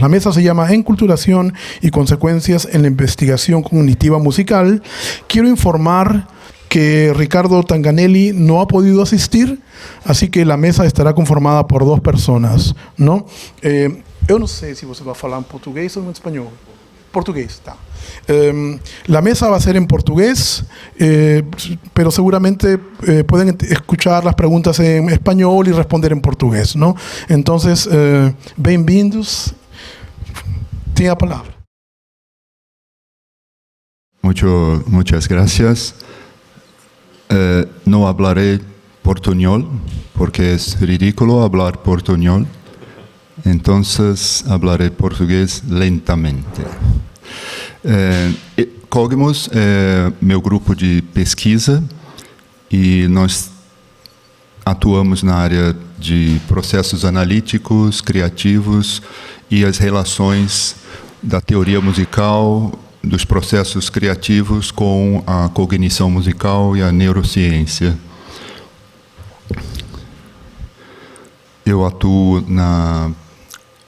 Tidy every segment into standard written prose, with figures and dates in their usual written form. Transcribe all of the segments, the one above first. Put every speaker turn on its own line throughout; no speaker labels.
La mesa se llama Enculturación y consecuencias en la investigación cognitiva musical. Quiero informar que Ricardo Tanganelli no ha podido asistir, así que la mesa estará conformada por 2 personas, ¿no? Eu não sei se você vai falar em português ou em espanhol. Portugués, tá. La mesa va a ser en portugués, pero seguramente pueden escuchar las preguntas en español y responder en portugués, ¿no? Entonces, bienvenidos. Tiene la palabra.
Muchas gracias. No hablaré portuñol porque es ridículo hablar portuñol. Entonces hablaré português lentamente. Cognos é meu grupo de pesquisa e nós atuamos na área de processos analíticos, criativos e as relações da teoria musical, dos processos criativos com a cognição musical e a neurociência. Eu atuo na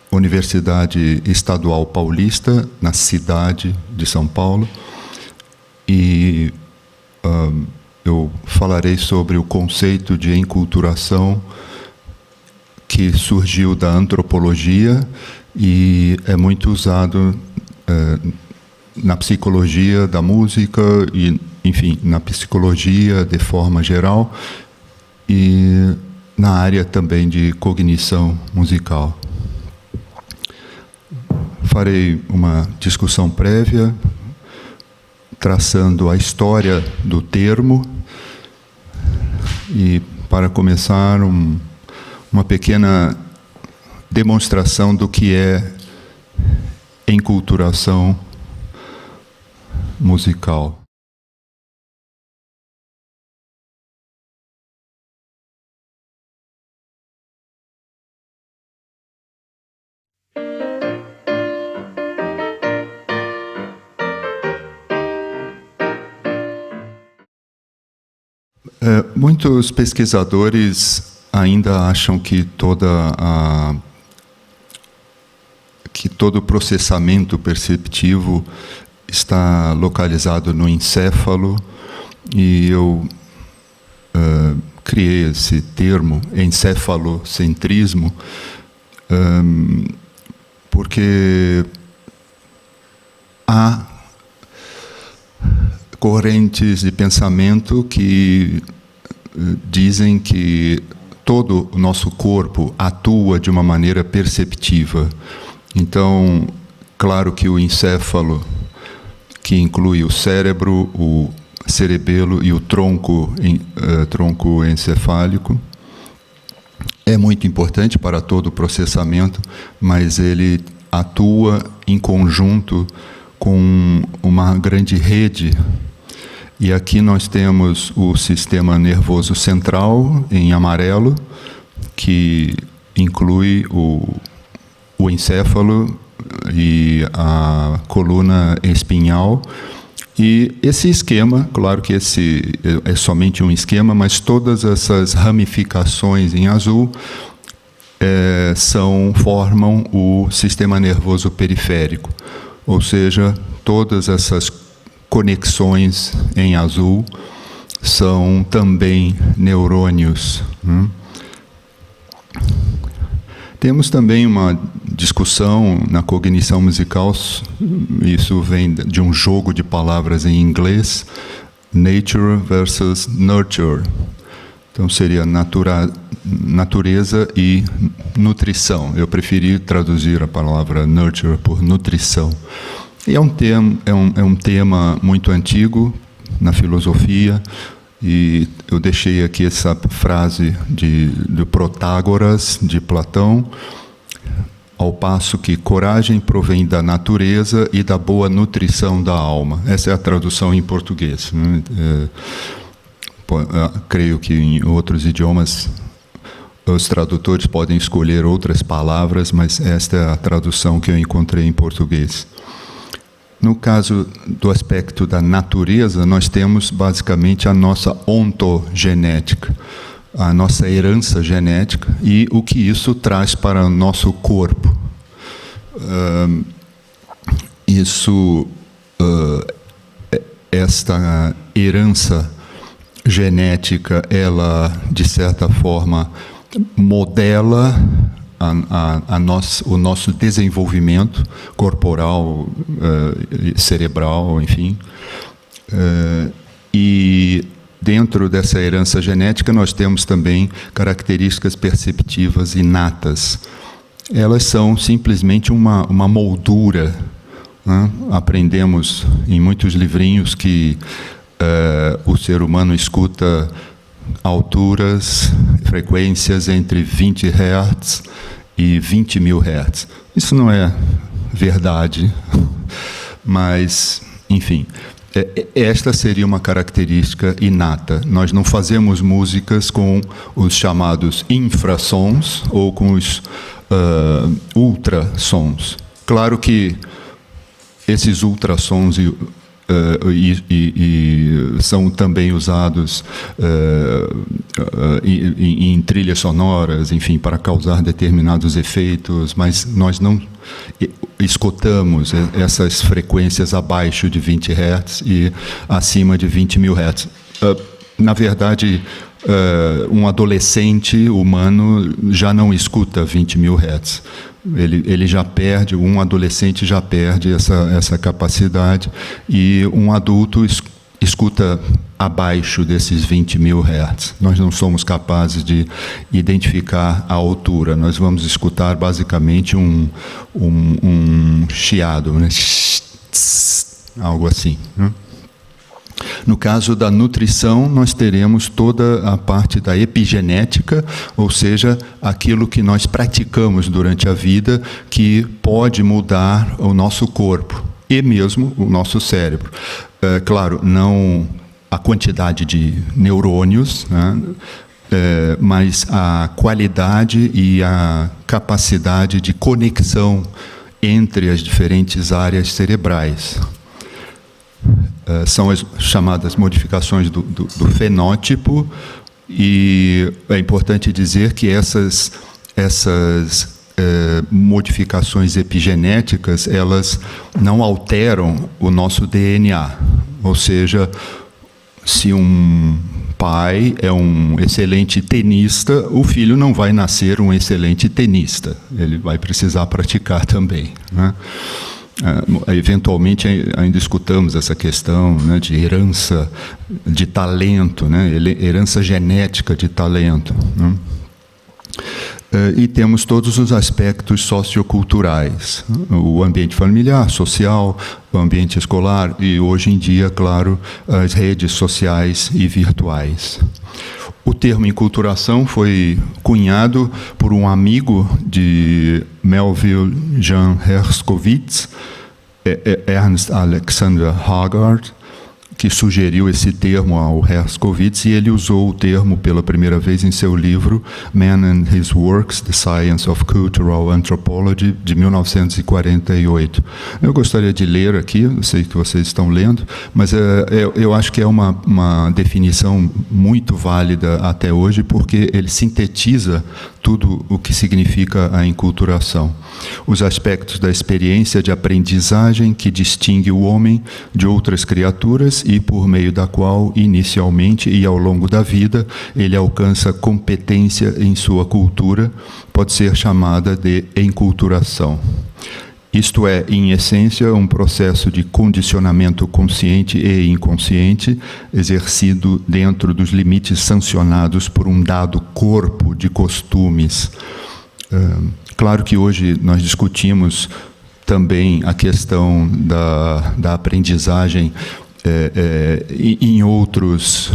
Universidade Estadual Paulista, na cidade de São Paulo, e eu falarei sobre o conceito de enculturação que surgiu da antropologia e é muito usado na psicologia da música e, enfim, na psicologia de forma geral e na área também de cognição musical. Farei uma discussão prévia, traçando a história do termo e, para começar, uma pequena demonstração do que é enculturação musical. Muitos pesquisadores ainda acham que todo processamento perceptivo está localizado no encéfalo e eu criei esse termo, encefalocentrismo, porque há correntes de pensamento que dizem que todo o nosso corpo atua de uma maneira perceptiva. Então, claro que o encéfalo, que inclui o cérebro, o cerebelo e o tronco encefálico, é muito importante para todo o processamento, mas ele atua em conjunto com uma grande rede. E aqui nós temos o sistema nervoso central, em amarelo, que inclui o encéfalo e a coluna espinhal. E esse esquema, claro que esse é somente um esquema, mas todas essas ramificações em azul formam o sistema nervoso periférico. Ou seja, todas essas conexões em azul são também neurônios. Temos também uma discussão na cognição musical, isso vem de um jogo de palavras em inglês, nature versus nurture. Então seria natureza e nutrição. Eu preferi traduzir a palavra nurture por nutrição. E é um tema muito antigo na filosofia, e eu deixei aqui essa frase do Protágoras, de Platão, ao passo que coragem provém da natureza e da boa nutrição da alma. Essa é a tradução em português. Creio que em outros idiomas os tradutores podem escolher outras palavras, mas esta é a tradução que eu encontrei em português. No caso do aspecto da natureza, nós temos basicamente a nossa ontogenética, a nossa herança genética e o que isso traz para o nosso corpo. esta herança genética, ela, de certa forma, modela o nosso desenvolvimento corporal, cerebral, enfim. E dentro dessa herança genética nós temos também características perceptivas inatas. Elas são simplesmente uma moldura, né? Aprendemos em muitos livrinhos que o ser humano escuta alturas, frequências entre 20 Hz e 20 mil Hz. Isso não é verdade, mas, enfim, esta seria uma característica inata. Nós não fazemos músicas com os chamados infrassons ou com os ultrassons. Claro que esses ultrassons são também usados em trilhas sonoras, enfim, para causar determinados efeitos, mas nós não escutamos essas frequências abaixo de 20 Hz e acima de 20 mil Hz. Na verdade, um adolescente humano já não escuta 20 mil Hz. Ele já perde, um adolescente já perde essa capacidade, e um adulto escuta abaixo desses 20 mil Hz. Nós não somos capazes de identificar a altura. Nós vamos escutar basicamente um chiado, né? Algo assim, né? No caso da nutrição, nós teremos toda a parte da epigenética, ou seja, aquilo que nós praticamos durante a vida, que pode mudar o nosso corpo e mesmo o nosso cérebro. Claro, não a quantidade de neurônios, né? Mas a qualidade e a capacidade de conexão entre as diferentes áreas cerebrais. São as chamadas modificações do fenótipo, e é importante dizer que essas modificações epigenéticas, elas não alteram o nosso DNA. Ou seja, se um pai é um excelente tenista, o filho não vai nascer um excelente tenista. Ele vai precisar praticar também, né? Eventualmente ainda escutamos essa questão, né, de herança de talento, né, herança genética de talento, né? E temos todos os aspectos socioculturais, o ambiente familiar, social, o ambiente escolar e, hoje em dia, claro, as redes sociais e virtuais. O termo enculturação foi cunhado por um amigo de Melville Jean Herskovits, Ernst Alexander Haggard, que sugeriu esse termo ao Herskovits, e ele usou o termo pela primeira vez em seu livro Man and His Works, The Science of Cultural Anthropology, de 1948. Eu gostaria de ler aqui, eu sei que vocês estão lendo, mas eu acho que é uma definição muito válida até hoje, porque ele sintetiza tudo o que significa a enculturação. Os aspectos da experiência de aprendizagem que distingue o homem de outras criaturas e por meio da qual, inicialmente e ao longo da vida, ele alcança competência em sua cultura, pode ser chamada de enculturação. Isto é, em essência, um processo de condicionamento consciente e inconsciente, exercido dentro dos limites sancionados por um dado corpo de costumes. Claro que hoje nós discutimos também a questão da aprendizagem em outros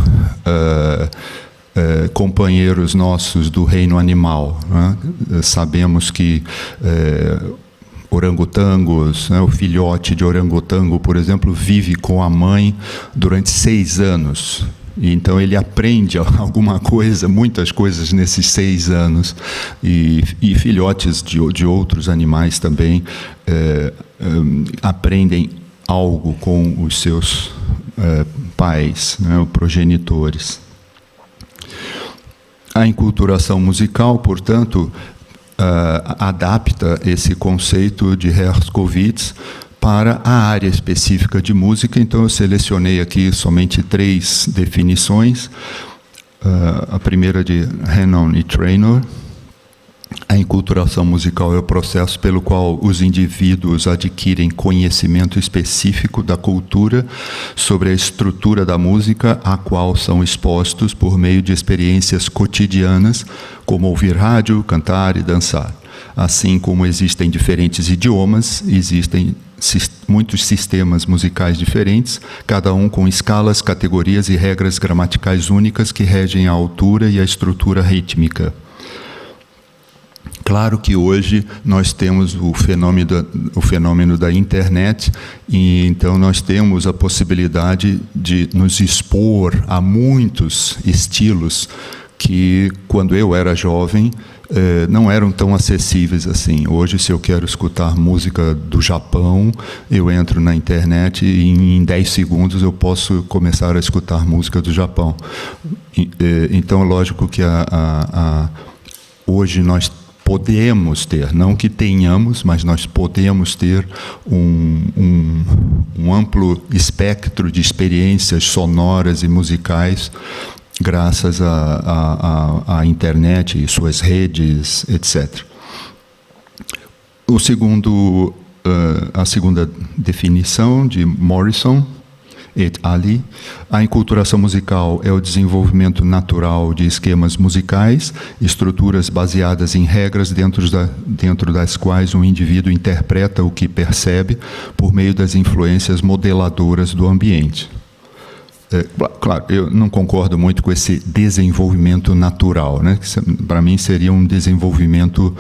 companheiros nossos do reino animal, né? Sabemos que orangotangos, né, o filhote de orangotango, por exemplo, vive com a mãe durante 6 anos. E então ele aprende alguma coisa, muitas coisas nesses 6 anos. E filhotes de outros animais também aprendem algo com os seus pais, né, progenitores. A enculturação musical, portanto, adapta esse conceito de Herskovits para a área específica de música. Então, eu selecionei aqui somente 3 definições. A primeira de Hannon e Trainor. A enculturação musical é o processo pelo qual os indivíduos adquirem conhecimento específico da cultura sobre a estrutura da música a qual são expostos por meio de experiências cotidianas, como ouvir rádio, cantar e dançar. Assim como existem diferentes idiomas, existem muitos sistemas musicais diferentes, cada um com escalas, categorias e regras gramaticais únicas que regem a altura e a estrutura rítmica. Claro que hoje nós temos o fenômeno da internet, e então nós temos a possibilidade de nos expor a muitos estilos que, quando eu era jovem, não eram tão acessíveis assim. Hoje, se eu quero escutar música do Japão, eu entro na internet e em 10 segundos eu posso começar a escutar música do Japão. Então, lógico que hoje nós podemos ter, não que tenhamos, mas nós podemos ter um amplo espectro de experiências sonoras e musicais graças à internet e suas redes, etc. A segunda definição de Morrison et al. A enculturação musical é o desenvolvimento natural de esquemas musicais, estruturas baseadas em regras dentro das quais um indivíduo interpreta o que percebe por meio das influências modeladoras do ambiente. Claro, eu não concordo muito com esse desenvolvimento natural, né? Para mim seria um desenvolvimento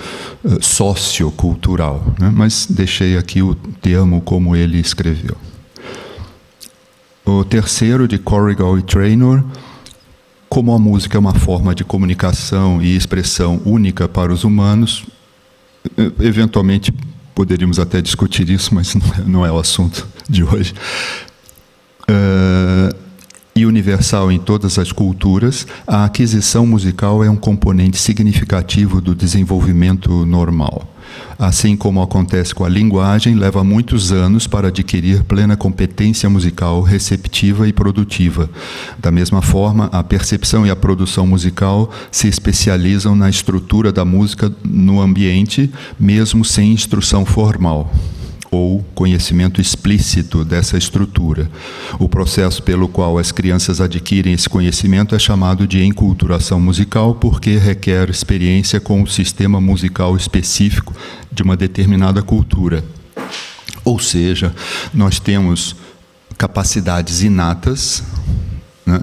sociocultural, né? Mas deixei aqui o termo como ele escreveu. O terceiro, de Corrigal e Trainor, como a música é uma forma de comunicação e expressão única para os humanos, eventualmente poderíamos até discutir isso, mas não é o assunto de hoje. E universal em todas as culturas, a aquisição musical é um componente significativo do desenvolvimento normal. Assim como acontece com a linguagem, leva muitos anos para adquirir plena competência musical receptiva e produtiva. Da mesma forma, a percepção e a produção musical se especializam na estrutura da música no ambiente, mesmo sem instrução formal ou conhecimento explícito dessa estrutura. O processo pelo qual as crianças adquirem esse conhecimento é chamado de enculturação musical, porque requer experiência com o sistema musical específico de uma determinada cultura. Ou seja, nós temos capacidades inatas, né,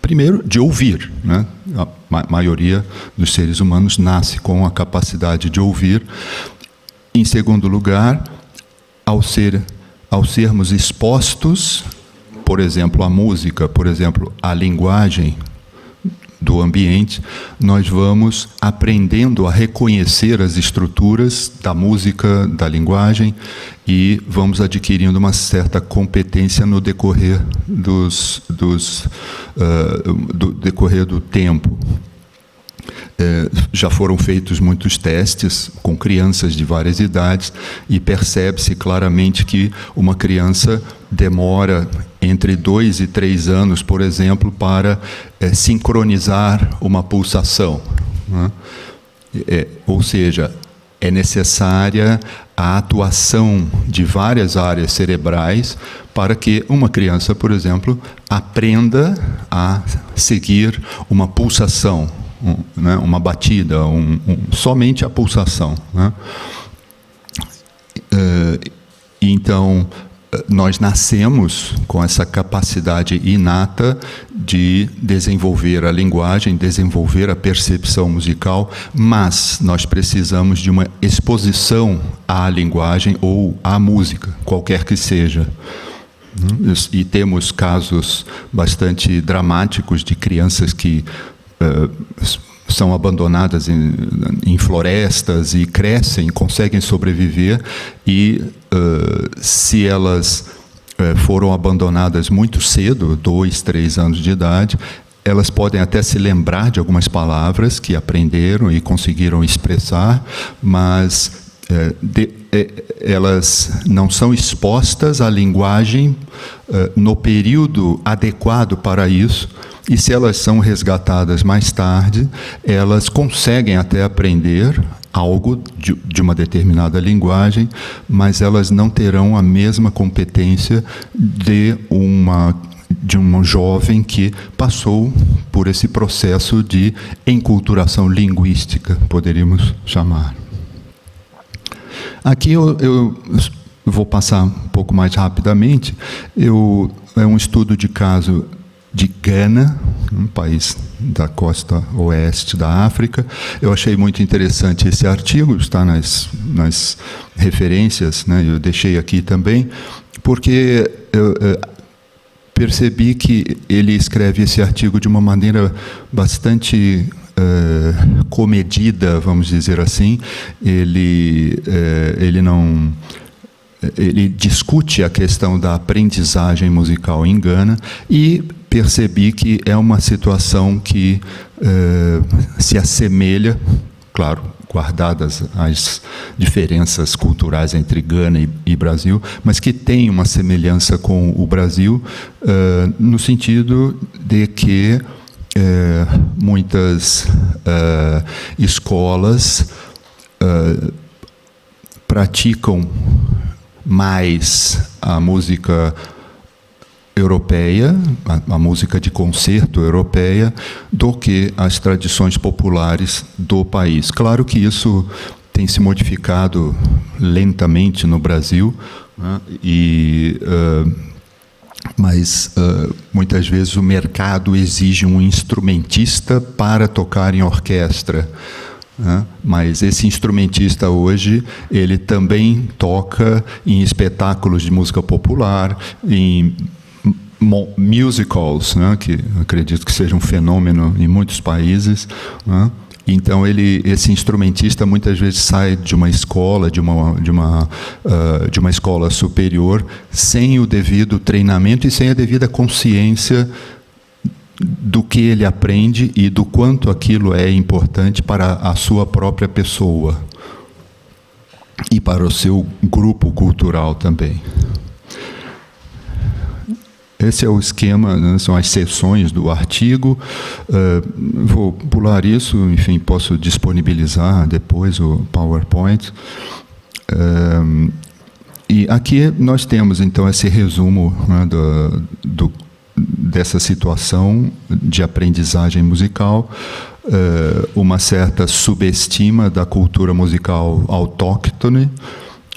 primeiro, de ouvir, né? A maioria dos seres humanos nasce com a capacidade de ouvir. Em segundo lugar, ao sermos expostos, por exemplo, à música, por exemplo, à linguagem do ambiente, nós vamos aprendendo a reconhecer as estruturas da música, da linguagem, e vamos adquirindo uma certa competência no decorrer do tempo. Já foram feitos muitos testes com crianças de várias idades e percebe-se claramente que uma criança demora entre 2 e 3 anos, por exemplo, para sincronizar uma pulsação, né? Ou seja, é necessária a atuação de várias áreas cerebrais para que uma criança, por exemplo, aprenda a seguir uma pulsação, né, uma batida, somente a pulsação, né? Então, nós nascemos com essa capacidade inata de desenvolver a linguagem, desenvolver a percepção musical, mas nós precisamos de uma exposição à linguagem ou à música, qualquer que seja. E temos casos bastante dramáticos de crianças que são abandonadas em florestas e crescem, conseguem sobreviver, e se elas foram abandonadas muito cedo, 2, 3 anos de idade, elas podem até se lembrar de algumas palavras que aprenderam e conseguiram expressar, mas elas não são expostas à linguagem no período adequado para isso, e se elas são resgatadas mais tarde, elas conseguem até aprender algo de uma determinada linguagem, mas elas não terão a mesma competência de um jovem que passou por esse processo de enculturação linguística, poderíamos chamar. Aqui eu vou passar um pouco mais rapidamente. É um estudo de caso de Gana, um país da costa oeste da África. Eu achei muito interessante esse artigo, está nas referências, né? Eu deixei aqui também, porque eu percebi que ele escreve esse artigo de uma maneira bastante comedida, vamos dizer assim. Ele discute a questão da aprendizagem musical em Gana e percebi que é uma situação que se assemelha, claro, guardadas as diferenças culturais entre Gana e Brasil, mas que tem uma semelhança com o Brasil, no sentido de que muitas escolas praticam mais a música europeia, a música de concerto europeia, do que as tradições populares do país. Claro que isso tem se modificado lentamente no Brasil, né? Mas muitas vezes o mercado exige um instrumentista para tocar em orquestra. Mas esse instrumentista hoje, ele também toca em espetáculos de música popular, em musicals, né, que acredito que seja um fenômeno em muitos países, né? Então esse instrumentista muitas vezes sai de uma escola, de uma escola superior, sem o devido treinamento e sem a devida consciência do que ele aprende e do quanto aquilo é importante para a sua própria pessoa e para o seu grupo cultural também. Esse é o esquema, né, são as seções do artigo. Vou pular isso, enfim, posso disponibilizar depois o PowerPoint. E aqui nós temos, então, esse resumo, né, dessa situação de aprendizagem musical, uma certa subestima da cultura musical autóctone,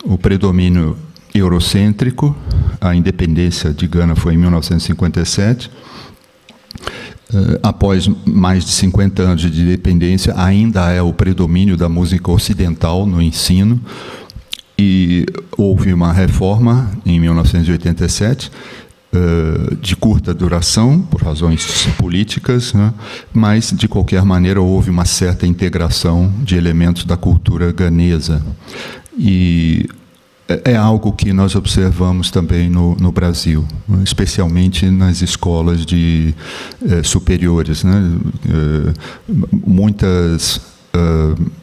o predomínio eurocêntrico. A independência de Gana foi em 1957. Após mais de 50 anos de independência, ainda é o predomínio da música ocidental no ensino, e houve uma reforma em 1987, de curta duração, por razões políticas, né? Mas, de qualquer maneira, houve uma certa integração de elementos da cultura ganesa. E é algo que nós observamos também no Brasil, especialmente nas escolas superiores, né? Muitas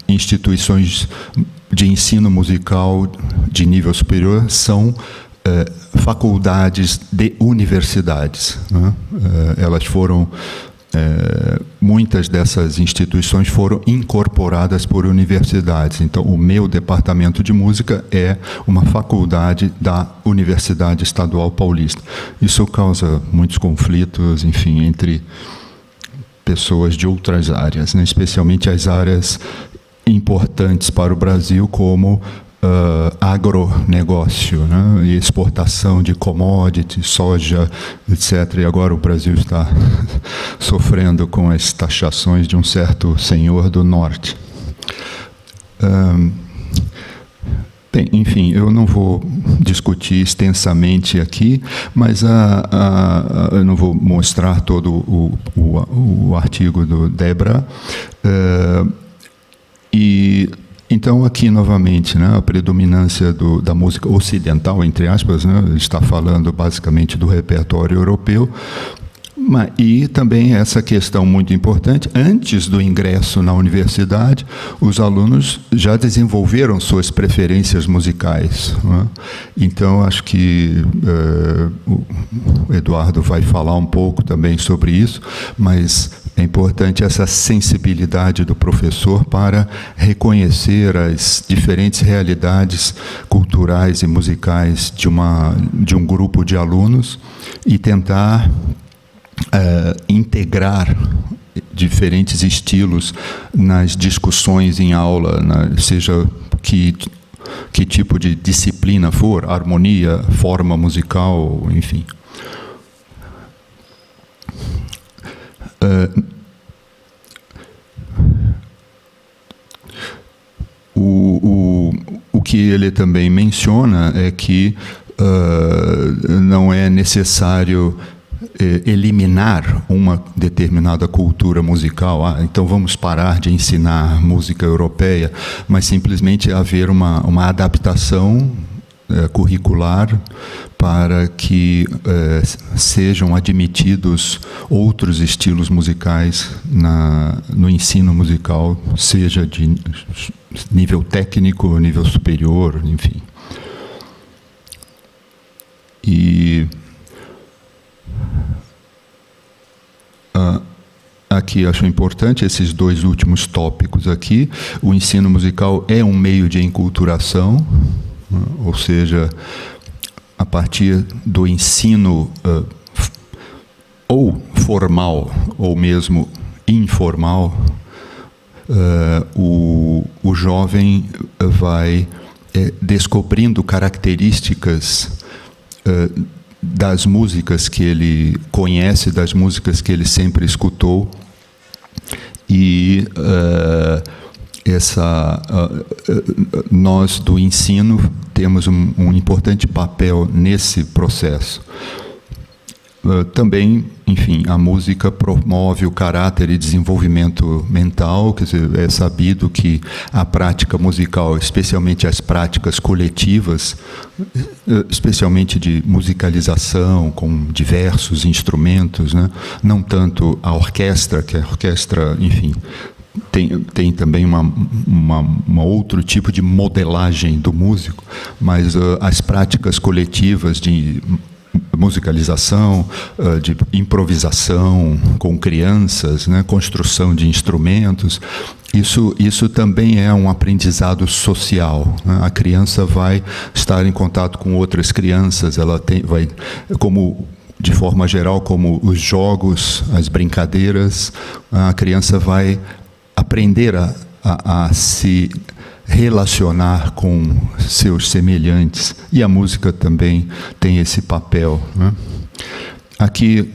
instituições de ensino musical de nível superior são faculdades de universidades, né? Elas foram... muitas dessas instituições foram incorporadas por universidades. Então, o meu departamento de música é uma faculdade da Universidade Estadual Paulista. Isso causa muitos conflitos, enfim, entre pessoas de outras áreas, né? Especialmente as áreas importantes para o Brasil, como agronegócio, né? E exportação de commodities, soja, etc. E agora o Brasil está sofrendo com as taxações de um certo senhor do norte. Bem, enfim, eu não vou discutir extensamente aqui, mas eu não vou mostrar todo o artigo do Debra. Então, aqui, novamente, né, a predominância da música ocidental, entre aspas, né, está falando basicamente do repertório europeu, E também essa questão muito importante, antes do ingresso na universidade, os alunos já desenvolveram suas preferências musicais, né? Então, acho que o Eduardo vai falar um pouco também sobre isso, mas é importante essa sensibilidade do professor para reconhecer as diferentes realidades culturais e musicais de um grupo de alunos e tentar integrar diferentes estilos nas discussões em aula, seja que tipo de disciplina for, harmonia, forma musical, enfim. O que ele também menciona é que não é necessário eliminar uma determinada cultura musical, então vamos parar de ensinar música europeia, mas simplesmente haver uma adaptação curricular para que sejam admitidos outros estilos musicais no ensino musical, seja de nível técnico, nível superior, enfim. E aqui acho importante esses dois últimos tópicos aqui. O ensino musical é um meio de enculturação, ou seja, a partir do ensino ou formal ou mesmo informal, o jovem vai descobrindo características das músicas que ele conhece, das músicas que ele sempre escutou, e nós do ensino temos um importante papel nesse processo. Também, enfim, a música promove o caráter e desenvolvimento mental, quer dizer, é sabido que a prática musical, especialmente as práticas coletivas, especialmente de musicalização com diversos instrumentos, né? Não tanto a orquestra, que a orquestra, enfim, tem também uma outro tipo de modelagem do músico, mas as práticas coletivas de musicalização, de improvisação com crianças, né, construção de instrumentos, isso também é um aprendizado social, né? A criança vai estar em contato com outras crianças, vai, como de forma geral, como os jogos, as brincadeiras, a criança vai aprender a se relacionar com seus semelhantes, e a música também tem esse papel, né? Aqui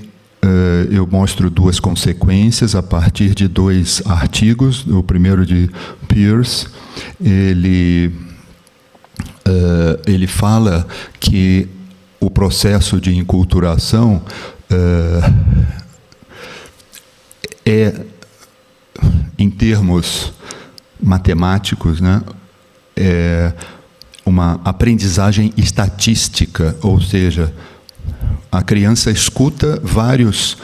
eu mostro duas consequências a partir de dois artigos. O primeiro de Peirce, ele fala que o processo de enculturação em termos matemáticos, né, uma aprendizagem estatística, ou seja, a criança escuta várias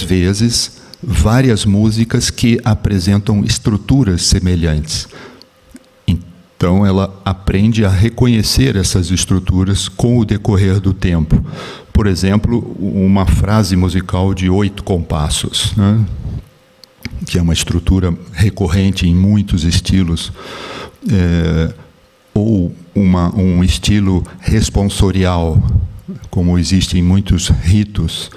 vezes várias músicas que apresentam estruturas semelhantes. Então, ela aprende a reconhecer essas estruturas com o decorrer do tempo. Por exemplo, uma frase musical de 8 compassos, né, que é uma estrutura recorrente em muitos estilos, ou um estilo responsorial, como existe em muitos ritos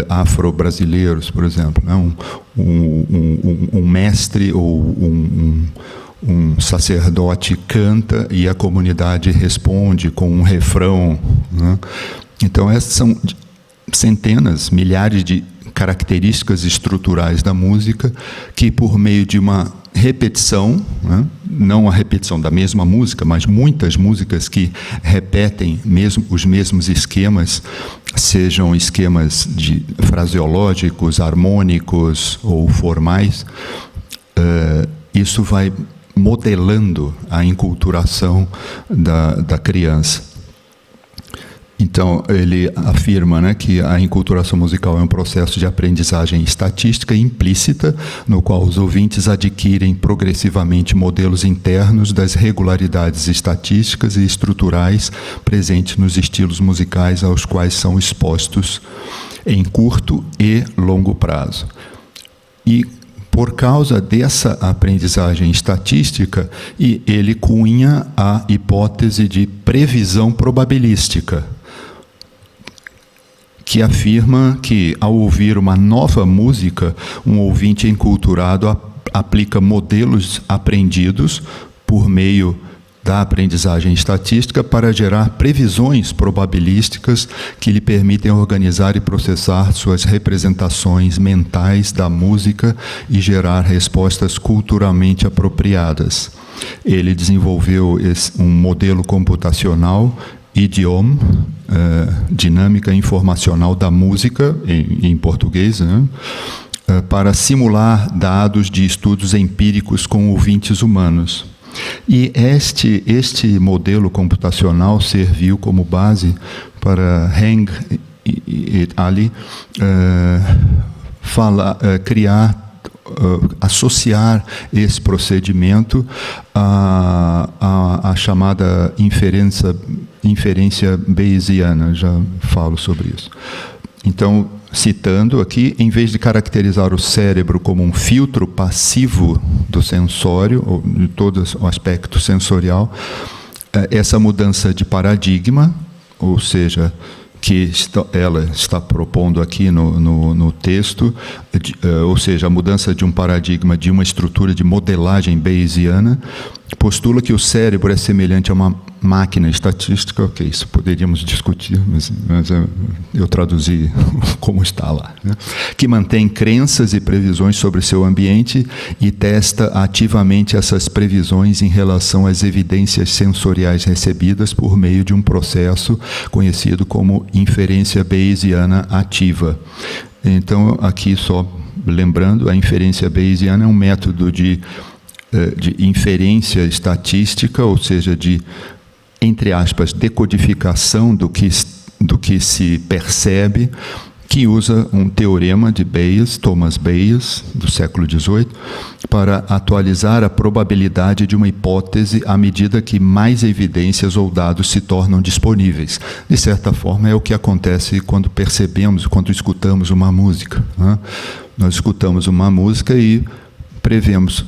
afro-brasileiros, por exemplo, né? Um mestre ou um sacerdote canta e a comunidade responde com um refrão, né? Então, essas são centenas, milhares de características estruturais da música que, por meio de uma repetição, né, não a repetição da mesma música, mas muitas músicas que repetem os mesmos esquemas, sejam esquemas fraseológicos, harmônicos ou formais, isso vai modelando a enculturação da criança. Então, ele afirma, né, que a enculturação musical é um processo de aprendizagem estatística implícita, no qual os ouvintes adquirem progressivamente modelos internos das regularidades estatísticas e estruturais presentes nos estilos musicais aos quais são expostos em curto e longo prazo. E por causa dessa aprendizagem estatística, ele cunha a hipótese de previsão probabilística, que afirma que, ao ouvir uma nova música, um ouvinte enculturado aplica modelos aprendidos por meio da aprendizagem estatística para gerar previsões probabilísticas que lhe permitem organizar e processar suas representações mentais da música e gerar respostas culturalmente apropriadas. Ele desenvolveu um modelo computacional idioma, dinâmica informacional da música, em português, né, para simular dados de estudos empíricos com ouvintes humanos. E este modelo computacional serviu como base para Heng e Ali associar esse procedimento à chamada inferência bayesiana. Já falo sobre isso. Então, citando aqui, em vez de caracterizar o cérebro como um filtro passivo do sensório, ou de todo o aspecto sensorial, essa mudança de paradigma, ou seja, que ela está propondo aqui no texto, ou seja, a mudança de um paradigma de uma estrutura de modelagem bayesiana, postula que o cérebro é semelhante a uma máquina estatística. Ok, isso poderíamos discutir, mas eu traduzi como está lá, né? Que mantém crenças e previsões sobre seu ambiente e testa ativamente essas previsões em relação às evidências sensoriais recebidas por meio de um processo conhecido como inferência bayesiana ativa. Então, aqui só lembrando, a inferência bayesiana é um método de inferência estatística, ou seja, de, entre aspas, decodificação do que se percebe, que usa um teorema de Bayes, Thomas Bayes, do século XVIII, para atualizar a probabilidade de uma hipótese à medida que mais evidências ou dados se tornam disponíveis. De certa forma, é o que acontece quando percebemos, quando escutamos uma música, né? Nós escutamos uma música e prevemos,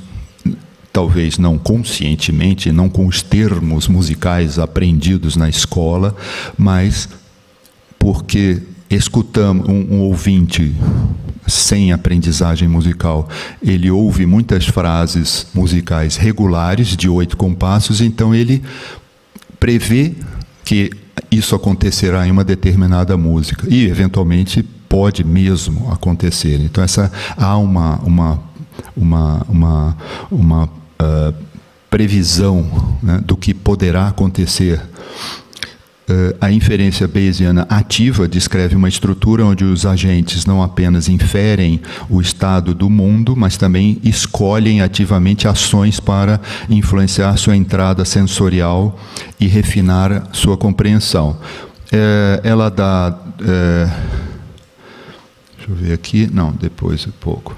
talvez não conscientemente, não com os termos musicais aprendidos na escola, mas porque escutamos um ouvinte sem aprendizagem musical, ele ouve muitas frases musicais regulares de 8 compassos, então ele prevê que isso acontecerá em uma determinada música e, eventualmente, pode mesmo acontecer. Então, há uma previsão, né, do que poderá acontecer. A inferência bayesiana ativa descreve uma estrutura onde os agentes não apenas inferem o estado do mundo, mas também escolhem ativamente ações para influenciar sua entrada sensorial e refinar sua compreensão. Ela dá... deixa eu ver aqui. Não, depois um pouco.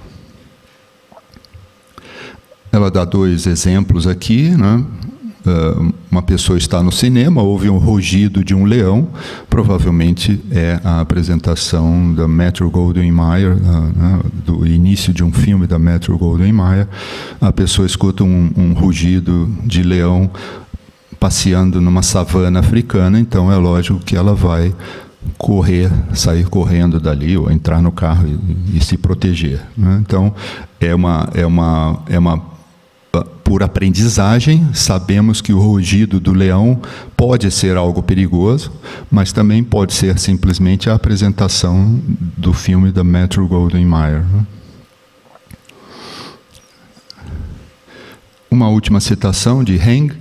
Ela dá 2 exemplos aqui, né? Uma pessoa está no cinema, ouve um rugido de um leão, provavelmente é a apresentação da Metro-Goldwyn-Mayer, né, do início de um filme da Metro-Goldwyn-Mayer. A pessoa escuta um rugido de leão passeando numa savana africana, então é lógico que ela vai sair correndo dali, ou entrar no carro e se proteger, né? Então, por aprendizagem, sabemos que o rugido do leão pode ser algo perigoso, mas também pode ser simplesmente a apresentação do filme da Metro-Goldwyn-Mayer, né? Uma última citação de Heng.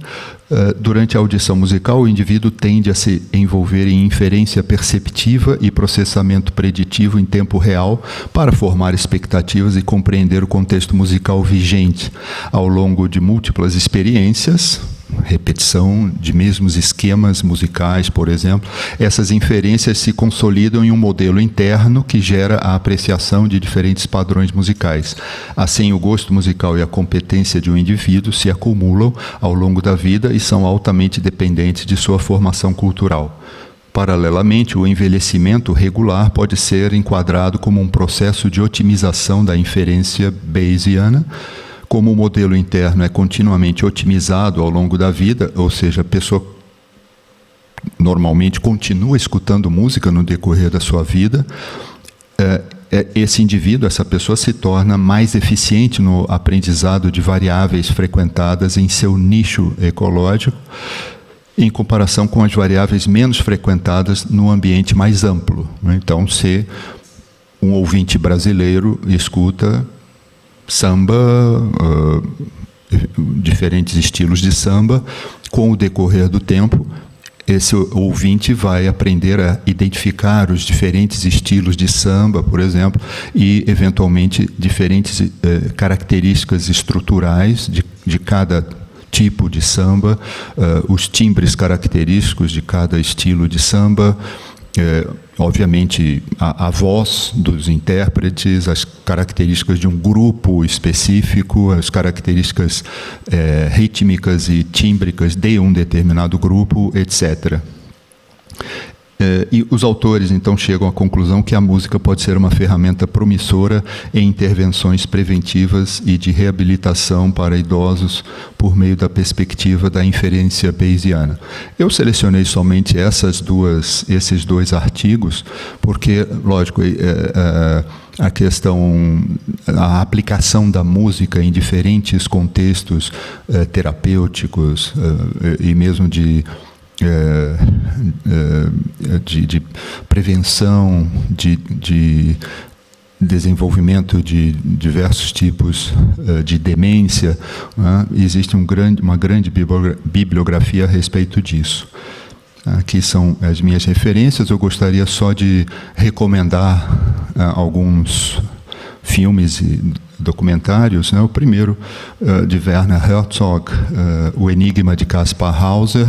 Durante a audição musical, o indivíduo tende a se envolver em inferência perceptiva e processamento preditivo em tempo real para formar expectativas e compreender o contexto musical vigente. Ao longo de múltiplas experiências, repetição de mesmos esquemas musicais, por exemplo. Essas inferências se consolidam em um modelo interno que gera a apreciação de diferentes padrões musicais. Assim, o gosto musical e a competência de um indivíduo se acumulam ao longo da vida e são altamente dependentes de sua formação cultural. Paralelamente, o envelhecimento regular pode ser enquadrado como um processo de otimização da inferência bayesiana. Como o modelo interno é continuamente otimizado ao longo da vida, ou seja, a pessoa normalmente continua escutando música no decorrer da sua vida, esse indivíduo, essa pessoa se torna mais eficiente no aprendizado de variáveis frequentadas em seu nicho ecológico, em comparação com as variáveis menos frequentadas no ambiente mais amplo. Então, se um ouvinte brasileiro escuta samba, diferentes estilos de samba, com o decorrer do tempo, esse ouvinte vai aprender a identificar os diferentes estilos de samba, por exemplo, e, eventualmente, diferentes características estruturais de cada tipo de samba, os timbres característicos de cada estilo de samba, obviamente a voz dos intérpretes, as características de um grupo específico, as características rítmicas e tímbricas de um determinado grupo, etc. E os autores, então, chegam à conclusão que a música pode ser uma ferramenta promissora em intervenções preventivas e de reabilitação para idosos por meio da perspectiva da inferência bayesiana. Eu selecionei somente esses dois artigos, porque, lógico, a questão, a aplicação da música em diferentes contextos terapêuticos e mesmo de prevenção, de desenvolvimento de diversos tipos de demência, né? Existe uma grande bibliografia a respeito disso. Aqui são as minhas referências. Eu gostaria só de recomendar alguns filmes e documentários, né? O primeiro, de Werner Herzog, O Enigma de Caspar Hauser,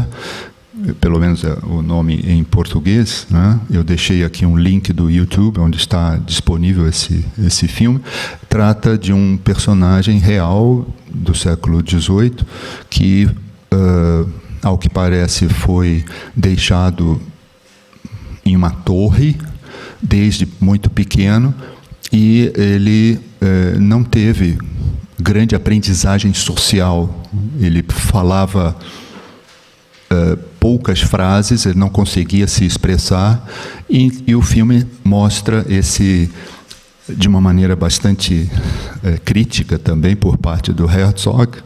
pelo menos é o nome em português, né? Eu deixei aqui um link do YouTube, onde está disponível esse filme. Trata de um personagem real do século XVIII que, ao que parece, foi deixado em uma torre desde muito pequeno, e ele não teve grande aprendizagem social. Ele falava poucas frases, ele não conseguia se expressar, e o filme mostra de uma maneira bastante crítica também por parte do Herzog,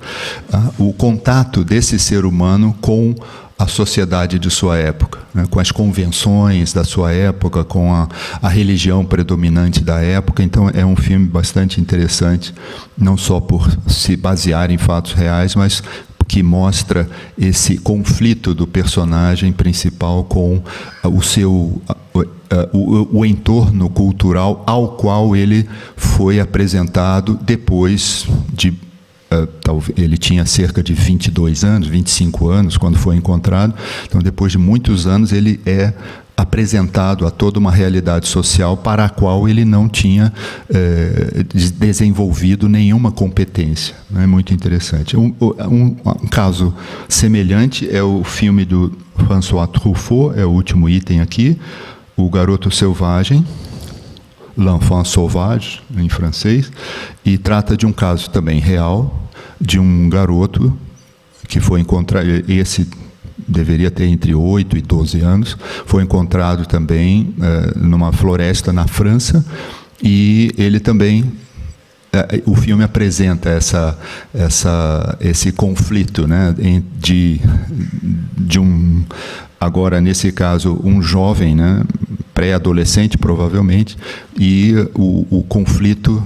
o contato desse ser humano com a sociedade de sua época, né, com as convenções da sua época, com a religião predominante da época. Então é um filme bastante interessante, não só por se basear em fatos reais, mas que mostra esse conflito do personagem principal com o entorno cultural ao qual ele foi apresentado depois de... ele tinha cerca de 22 anos, 25 anos, quando foi encontrado. Então, depois de muitos anos, ele é apresentado a toda uma realidade social para a qual ele não tinha desenvolvido nenhuma competência. É muito interessante. Um caso semelhante é o filme do François Truffaut, é o último item aqui, O Garoto Selvagem, L'Enfant Sauvage, em francês, e trata de um caso também real, de um garoto que foi encontrado, esse deveria ter entre 8 e 12 anos, foi encontrado também numa floresta na França, e ele também, o filme apresenta esse conflito, né, de um, agora nesse caso, um jovem, né, pré-adolescente provavelmente, e o conflito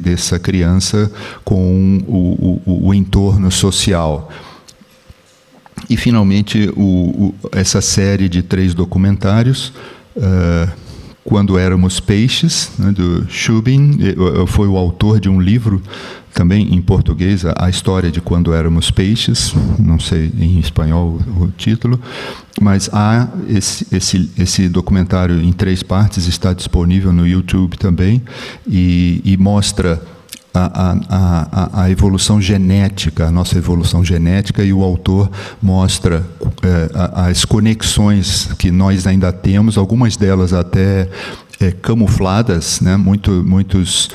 dessa criança com o entorno social. E, finalmente, essa série de 3 documentários, Quando Éramos Peixes, né, do Schubin. Foi o autor de um livro, também em português, A História de Quando Éramos Peixes. Não sei em espanhol o título. Mas há esse documentário em 3 partes, está disponível no YouTube também, e mostra a evolução genética, a nossa evolução genética, e o autor mostra as conexões que nós ainda temos, algumas delas até camufladas, né? Muitos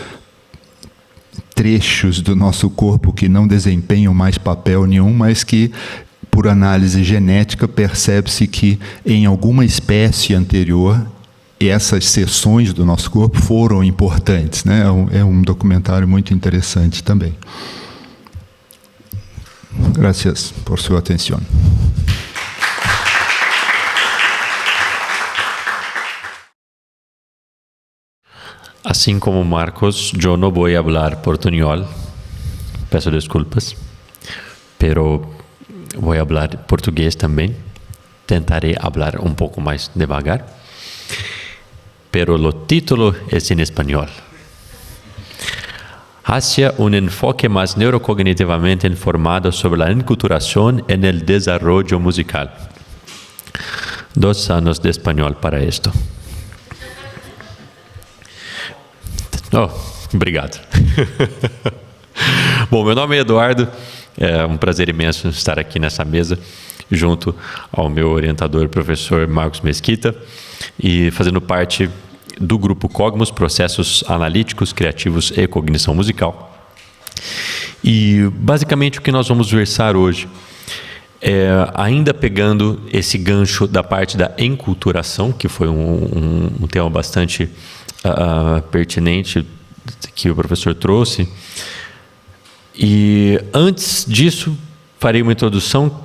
trechos do nosso corpo que não desempenham mais papel nenhum, mas que, por análise genética, percebe-se que em alguma espécie anterior essas seções do nosso corpo foram importantes, né? É um documentário muito interessante também. Gracias por sua atenção.
Assim como Marcos, eu não vou falar portunhol. Peço desculpas, pero vou falar português também. Tentaré falar um pouco mais devagar. Pero lo título es en español. Hacia un enfoque más neurocognitivamente informado sobre la enculturación en el desarrollo musical. 2 anos de espanhol para esto. Oh, obrigado. Bom, meu nome é Eduardo. É um prazer imenso estar aqui nessa mesa, junto ao meu orientador, professor Marcos Mesquita, e fazendo parte do grupo Cogmos, Processos Analíticos, Criativos e Cognição Musical. E, basicamente, o que nós vamos versar hoje é, ainda pegando esse gancho da parte da enculturação, que foi um tema bastante pertinente que o professor trouxe. E, antes disso, farei uma introdução.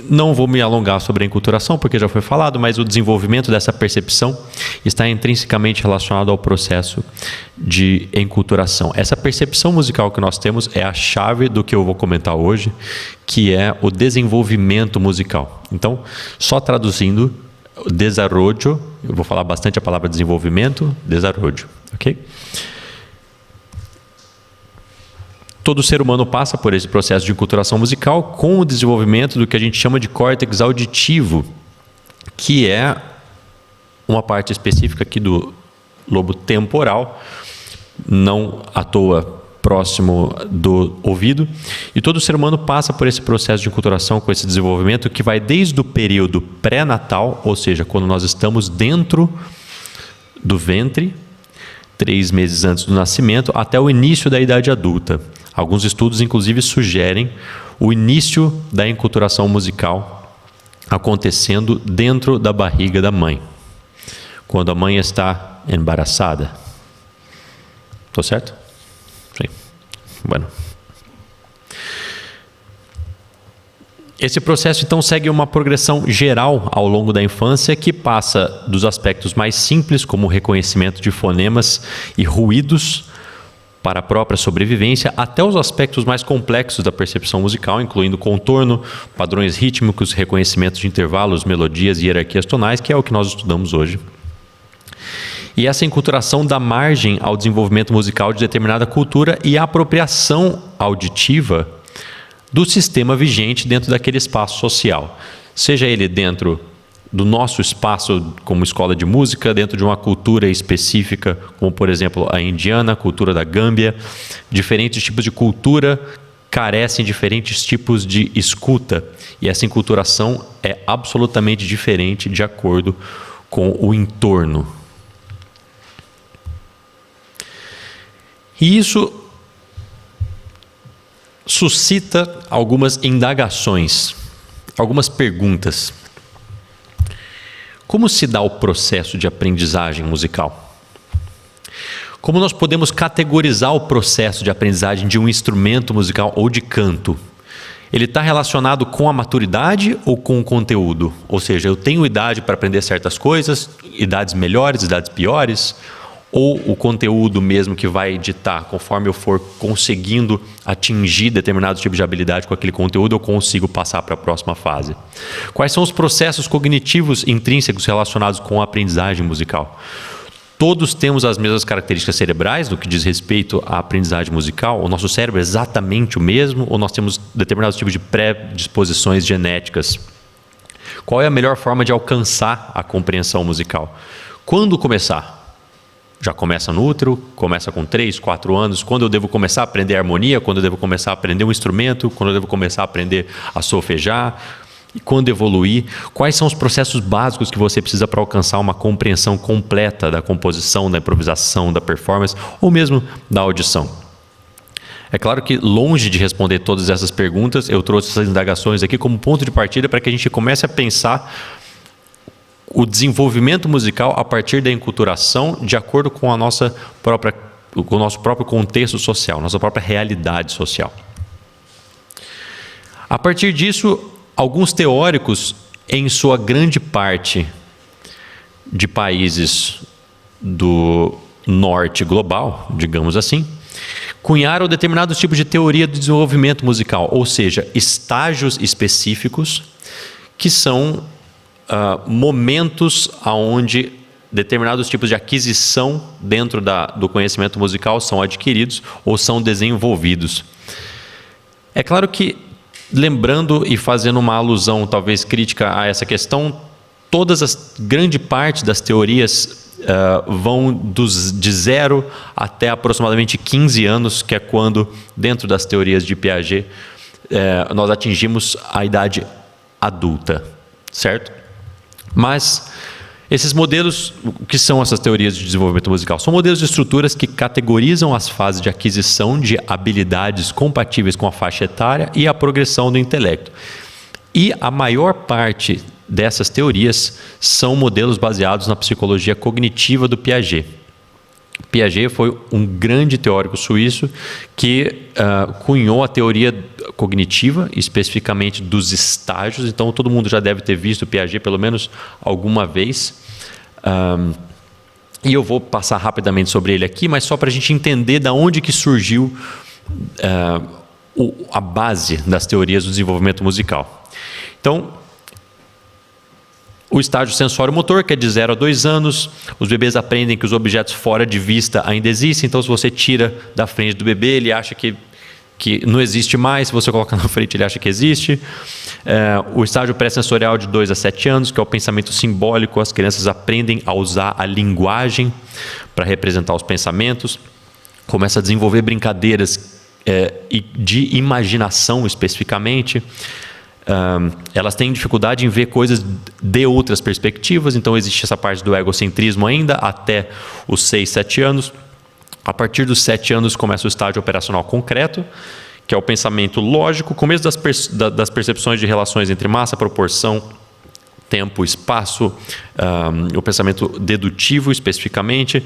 Não vou me alongar sobre a enculturação, porque já foi falado, mas o desenvolvimento dessa percepção está intrinsecamente relacionado ao processo de enculturação. Essa percepção musical que nós temos é a chave do que eu vou comentar hoje, que é o desenvolvimento musical. Então, só traduzindo, desarrollo, eu vou falar bastante a palavra desenvolvimento, desarrollo, ok? Todo ser humano passa por esse processo de enculturação musical com o desenvolvimento do que a gente chama de córtex auditivo, que é uma parte específica aqui do lobo temporal, não à toa próximo do ouvido. E todo ser humano passa por esse processo de enculturação com esse desenvolvimento que vai desde o período pré-natal, ou seja, quando nós estamos dentro do ventre, 3 meses antes do nascimento, até o início da idade adulta. Alguns estudos, inclusive, sugerem o início da enculturação musical acontecendo dentro da barriga da mãe, quando a mãe está embaraçada. Estou certo? Sim. Bueno. Esse processo, então, segue uma progressão geral ao longo da infância que passa dos aspectos mais simples, como o reconhecimento de fonemas e ruídos para a própria sobrevivência, até os aspectos mais complexos da percepção musical, incluindo contorno, padrões rítmicos, reconhecimento de intervalos, melodias e hierarquias tonais, que é o que nós estudamos hoje. E essa enculturação dá margem ao desenvolvimento musical de determinada cultura e à apropriação auditiva do sistema vigente dentro daquele espaço social, seja ele dentro do nosso espaço como escola de música, dentro de uma cultura específica, como por exemplo a indiana, a cultura da Gâmbia. Diferentes tipos de cultura carecem de diferentes tipos de escuta, e essa enculturação é absolutamente diferente de acordo com o entorno. E isso suscita algumas indagações, algumas perguntas. Como se dá o processo de aprendizagem musical? Como nós podemos categorizar o processo de aprendizagem de um instrumento musical ou de canto? Ele está relacionado com a maturidade ou com o conteúdo? Ou seja, eu tenho idade para aprender certas coisas, idades melhores, idades piores? Ou o conteúdo mesmo que vai ditar, conforme eu for conseguindo atingir determinado tipo de habilidade com aquele conteúdo, eu consigo passar para a próxima fase? Quais são os processos cognitivos intrínsecos relacionados com a aprendizagem musical? todos temos as mesmas características cerebrais no que diz respeito à aprendizagem musical? O nosso cérebro é exatamente o mesmo ou nós temos determinados tipos de predisposições genéticas? Qual é a melhor forma de alcançar a compreensão musical? Quando começar? Já começa no útero? Começa com 3, 4 anos? Quando eu devo começar a aprender harmonia? Quando eu devo começar a aprender um instrumento? Quando eu devo começar a aprender a solfejar? E quando evoluir? Quais são os processos básicos que você precisa para alcançar uma compreensão completa da composição, da improvisação, da performance ou mesmo da audição? É claro que, longe de responder todas essas perguntas, eu trouxe essas indagações aqui como ponto de partida para que a gente comece a pensar o desenvolvimento musical a partir da enculturação de acordo com com o nosso próprio contexto social, nossa própria realidade social. A partir disso, alguns teóricos, em sua grande parte de países do norte global, digamos assim, cunharam determinados tipos de teoria do desenvolvimento musical, ou seja, estágios específicos que são momentos onde determinados tipos de aquisição dentro do conhecimento musical são adquiridos ou são desenvolvidos. É claro que, lembrando e fazendo uma alusão talvez crítica a essa questão, grande parte das teorias vão de 0 até aproximadamente 15 anos, que é quando, dentro das teorias de Piaget, nós atingimos a idade adulta, certo? Mas esses modelos, o que são essas teorias de desenvolvimento musical? São modelos de estruturas que categorizam as fases de aquisição de habilidades compatíveis com a faixa etária e a progressão do intelecto. E a maior parte dessas teorias são modelos baseados na psicologia cognitiva do Piaget. Piaget foi um grande teórico suíço que cunhou a teoria cognitiva, especificamente dos estágios. Então, todo mundo já deve ter visto Piaget pelo menos alguma vez. E eu vou passar rapidamente sobre ele aqui, mas só para a gente entender de onde que surgiu a base das teorias do desenvolvimento musical. Então, o estágio sensório-motor, que é de 0 a 2 anos, os bebês aprendem que os objetos fora de vista ainda existem, então se você tira da frente do bebê, ele acha que não existe mais, se você coloca na frente, ele acha que existe. O estágio pré-sensorial de 2 a 7 anos, que é o pensamento simbólico, as crianças aprendem a usar a linguagem para representar os pensamentos, começa a desenvolver brincadeiras de imaginação especificamente. Elas têm dificuldade em ver coisas de outras perspectivas, então existe essa parte do egocentrismo ainda até os 6, 7 anos. A partir dos 7 anos começa o estágio operacional concreto, que é o pensamento lógico, começo das percepções de relações entre massa, proporção, tempo, espaço, o pensamento dedutivo especificamente,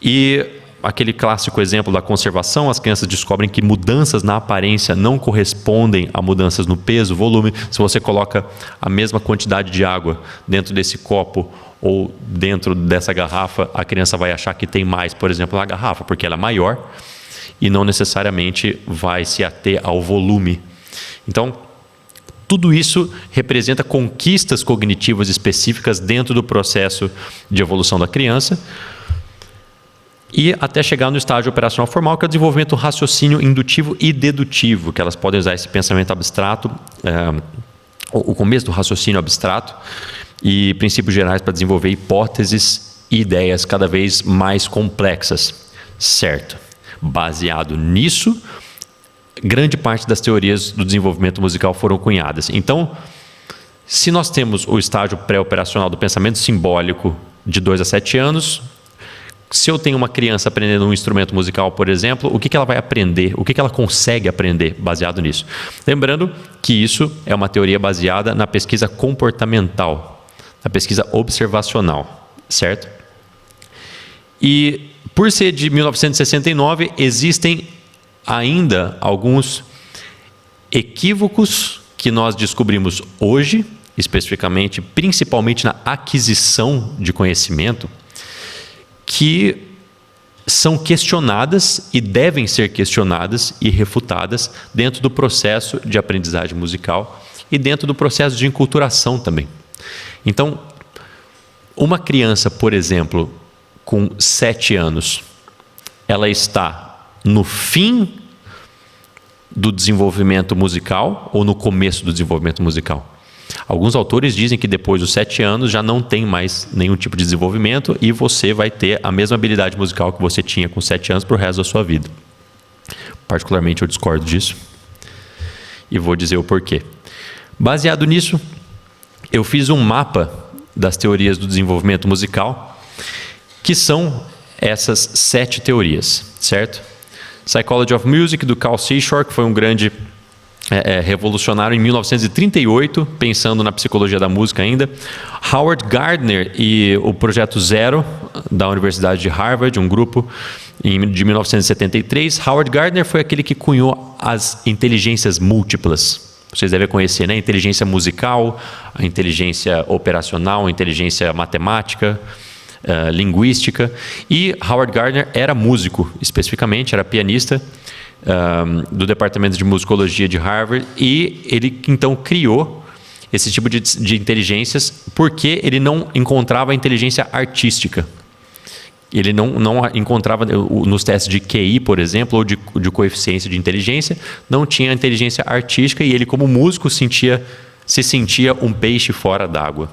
e aquele clássico exemplo da conservação, as crianças descobrem que mudanças na aparência não correspondem a mudanças no peso, volume. Se você coloca a mesma quantidade de água dentro desse copo ou dentro dessa garrafa, a criança vai achar que tem mais, por exemplo, na garrafa, porque ela é maior e não necessariamente vai se ater ao volume. Então, tudo isso representa conquistas cognitivas específicas dentro do processo de evolução da criança, e até chegar no estágio operacional formal, que é o desenvolvimento do raciocínio indutivo e dedutivo, que elas podem usar esse pensamento abstrato, o começo do raciocínio abstrato e princípios gerais para desenvolver hipóteses e ideias cada vez mais complexas, certo? Baseado nisso, grande parte das teorias do desenvolvimento musical foram cunhadas. Então, se nós temos o estágio pré-operacional do pensamento simbólico de 2 a 7 anos, se eu tenho uma criança aprendendo um instrumento musical, por exemplo, o que ela vai aprender? O que ela consegue aprender baseado nisso? Lembrando que isso é uma teoria baseada na pesquisa comportamental, na pesquisa observacional, certo? E por ser de 1969, existem ainda alguns equívocos que nós descobrimos hoje, especificamente, principalmente na aquisição de conhecimento, que são questionadas e devem ser questionadas e refutadas dentro do processo de aprendizagem musical e dentro do processo de enculturação também. Então, uma criança, por exemplo, com 7 anos, ela está no fim do desenvolvimento musical ou no começo do desenvolvimento musical? Alguns autores dizem que depois dos 7 anos já não tem mais nenhum tipo de desenvolvimento e você vai ter a mesma habilidade musical que você tinha com 7 anos para o resto da sua vida. Particularmente eu discordo disso e vou dizer o porquê. Baseado nisso, eu fiz um mapa das teorias do desenvolvimento musical, que são essas 7 teorias, certo? Psychology of Music, do Carl Seashore, que foi um grande revolucionário em 1938, pensando na psicologia da música ainda. Howard Gardner e o Projeto Zero, da Universidade de Harvard, um grupo de 1973. Howard Gardner foi aquele que cunhou as inteligências múltiplas. Vocês devem conhecer, né? A inteligência musical, a inteligência operacional, a inteligência matemática, linguística. E Howard Gardner era músico, especificamente, era pianista do Departamento de Musicologia de Harvard, e ele então criou esse tipo de inteligências porque ele não encontrava a inteligência artística. Ele não encontrava nos testes de QI, por exemplo, ou de coeficiência de inteligência, não tinha inteligência artística, e ele, como músico, se sentia um peixe fora d'água.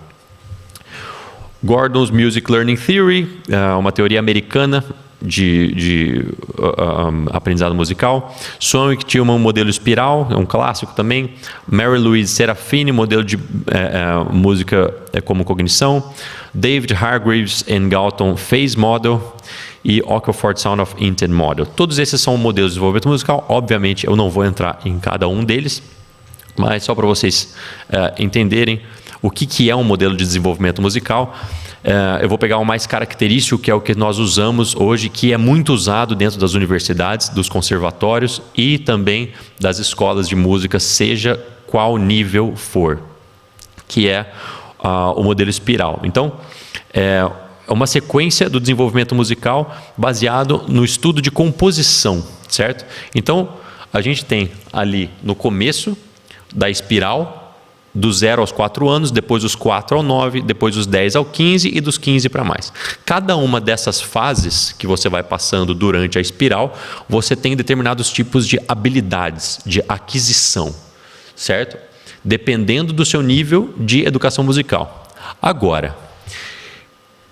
Gordon's Music Learning Theory, uma teoria americana de aprendizado musical. Swanwick tinha um modelo espiral, é um clássico também. Mary Louise Serafini, modelo de música como cognição. David Hargreaves and Galton Phase Model e Ockleford Sound of Intent Model. Todos esses são modelos de desenvolvimento musical. Obviamente eu não vou entrar em cada um deles, mas só para vocês entenderem o que é um modelo de desenvolvimento musical. Eu vou pegar o mais característico, que é o que nós usamos hoje, que é muito usado dentro das universidades, dos conservatórios e também das escolas de música, seja qual nível for, que é o modelo espiral. Então, é uma sequência do desenvolvimento musical baseado no estudo de composição, certo? Então, a gente tem ali no começo da espiral, dos 0 aos 4 anos, depois dos 4 ao 9, depois dos 10 ao 15 e dos 15 para mais. Cada uma dessas fases que você vai passando durante a espiral, você tem determinados tipos de habilidades, de aquisição, certo? Dependendo do seu nível de educação musical. Agora,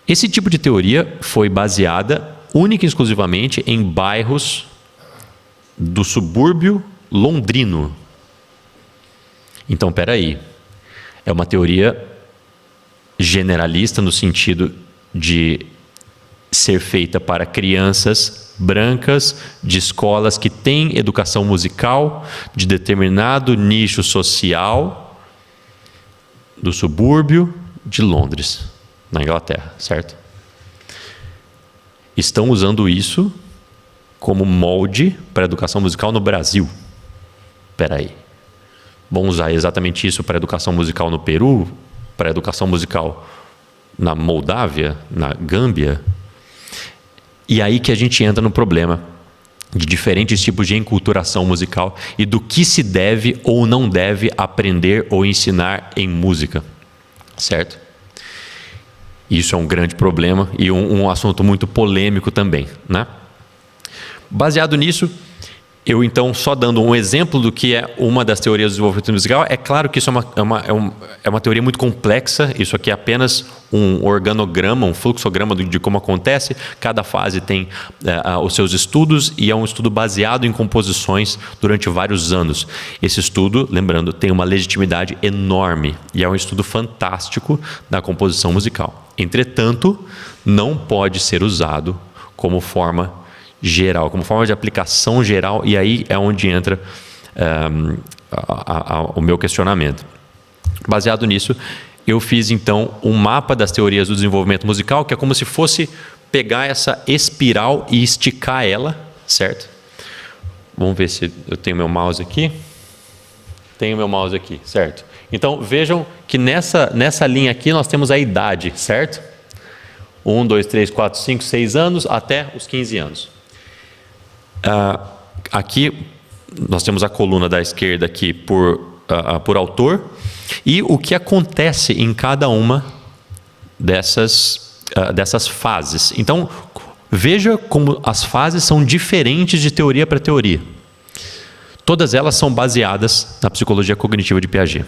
esse tipo de teoria foi baseada única e exclusivamente em bairros do subúrbio londrino. Então, espera aí. É uma teoria generalista no sentido de ser feita para crianças brancas de escolas que têm educação musical de determinado nicho social do subúrbio de Londres, na Inglaterra, certo? Estão usando isso como molde para a educação musical no Brasil. Espera aí. Vão usar exatamente isso para a educação musical no Peru, para a educação musical na Moldávia, na Gâmbia. E aí que a gente entra no problema de diferentes tipos de enculturação musical e do que se deve ou não deve aprender ou ensinar em música, certo? Isso é um grande problema e um assunto muito polêmico também, né? Baseado nisso, eu, então, só dando um exemplo do que é uma das teorias do desenvolvimento musical, é claro que isso é uma teoria muito complexa, isso aqui é apenas um organograma, um fluxograma de como acontece, cada fase tem os seus estudos e é um estudo baseado em composições durante vários anos. Esse estudo, lembrando, tem uma legitimidade enorme e é um estudo fantástico da composição musical. Entretanto, não pode ser usado como forma geral, como forma de aplicação geral, e aí é onde entra o meu questionamento. Baseado nisso, eu fiz então um mapa das teorias do desenvolvimento musical, que é como se fosse pegar essa espiral e esticar ela, certo? Vamos ver se eu tenho meu mouse aqui. Tenho meu mouse aqui, certo? Então vejam que nessa linha aqui nós temos a idade, certo? 1, 2, 3, 4, 5, 6 anos até os 15 anos. Aqui nós temos a coluna da esquerda aqui por autor e o que acontece em cada uma dessas dessas fases. Então, veja como as fases são diferentes de teoria para teoria. Todas elas são baseadas na psicologia cognitiva de Piaget,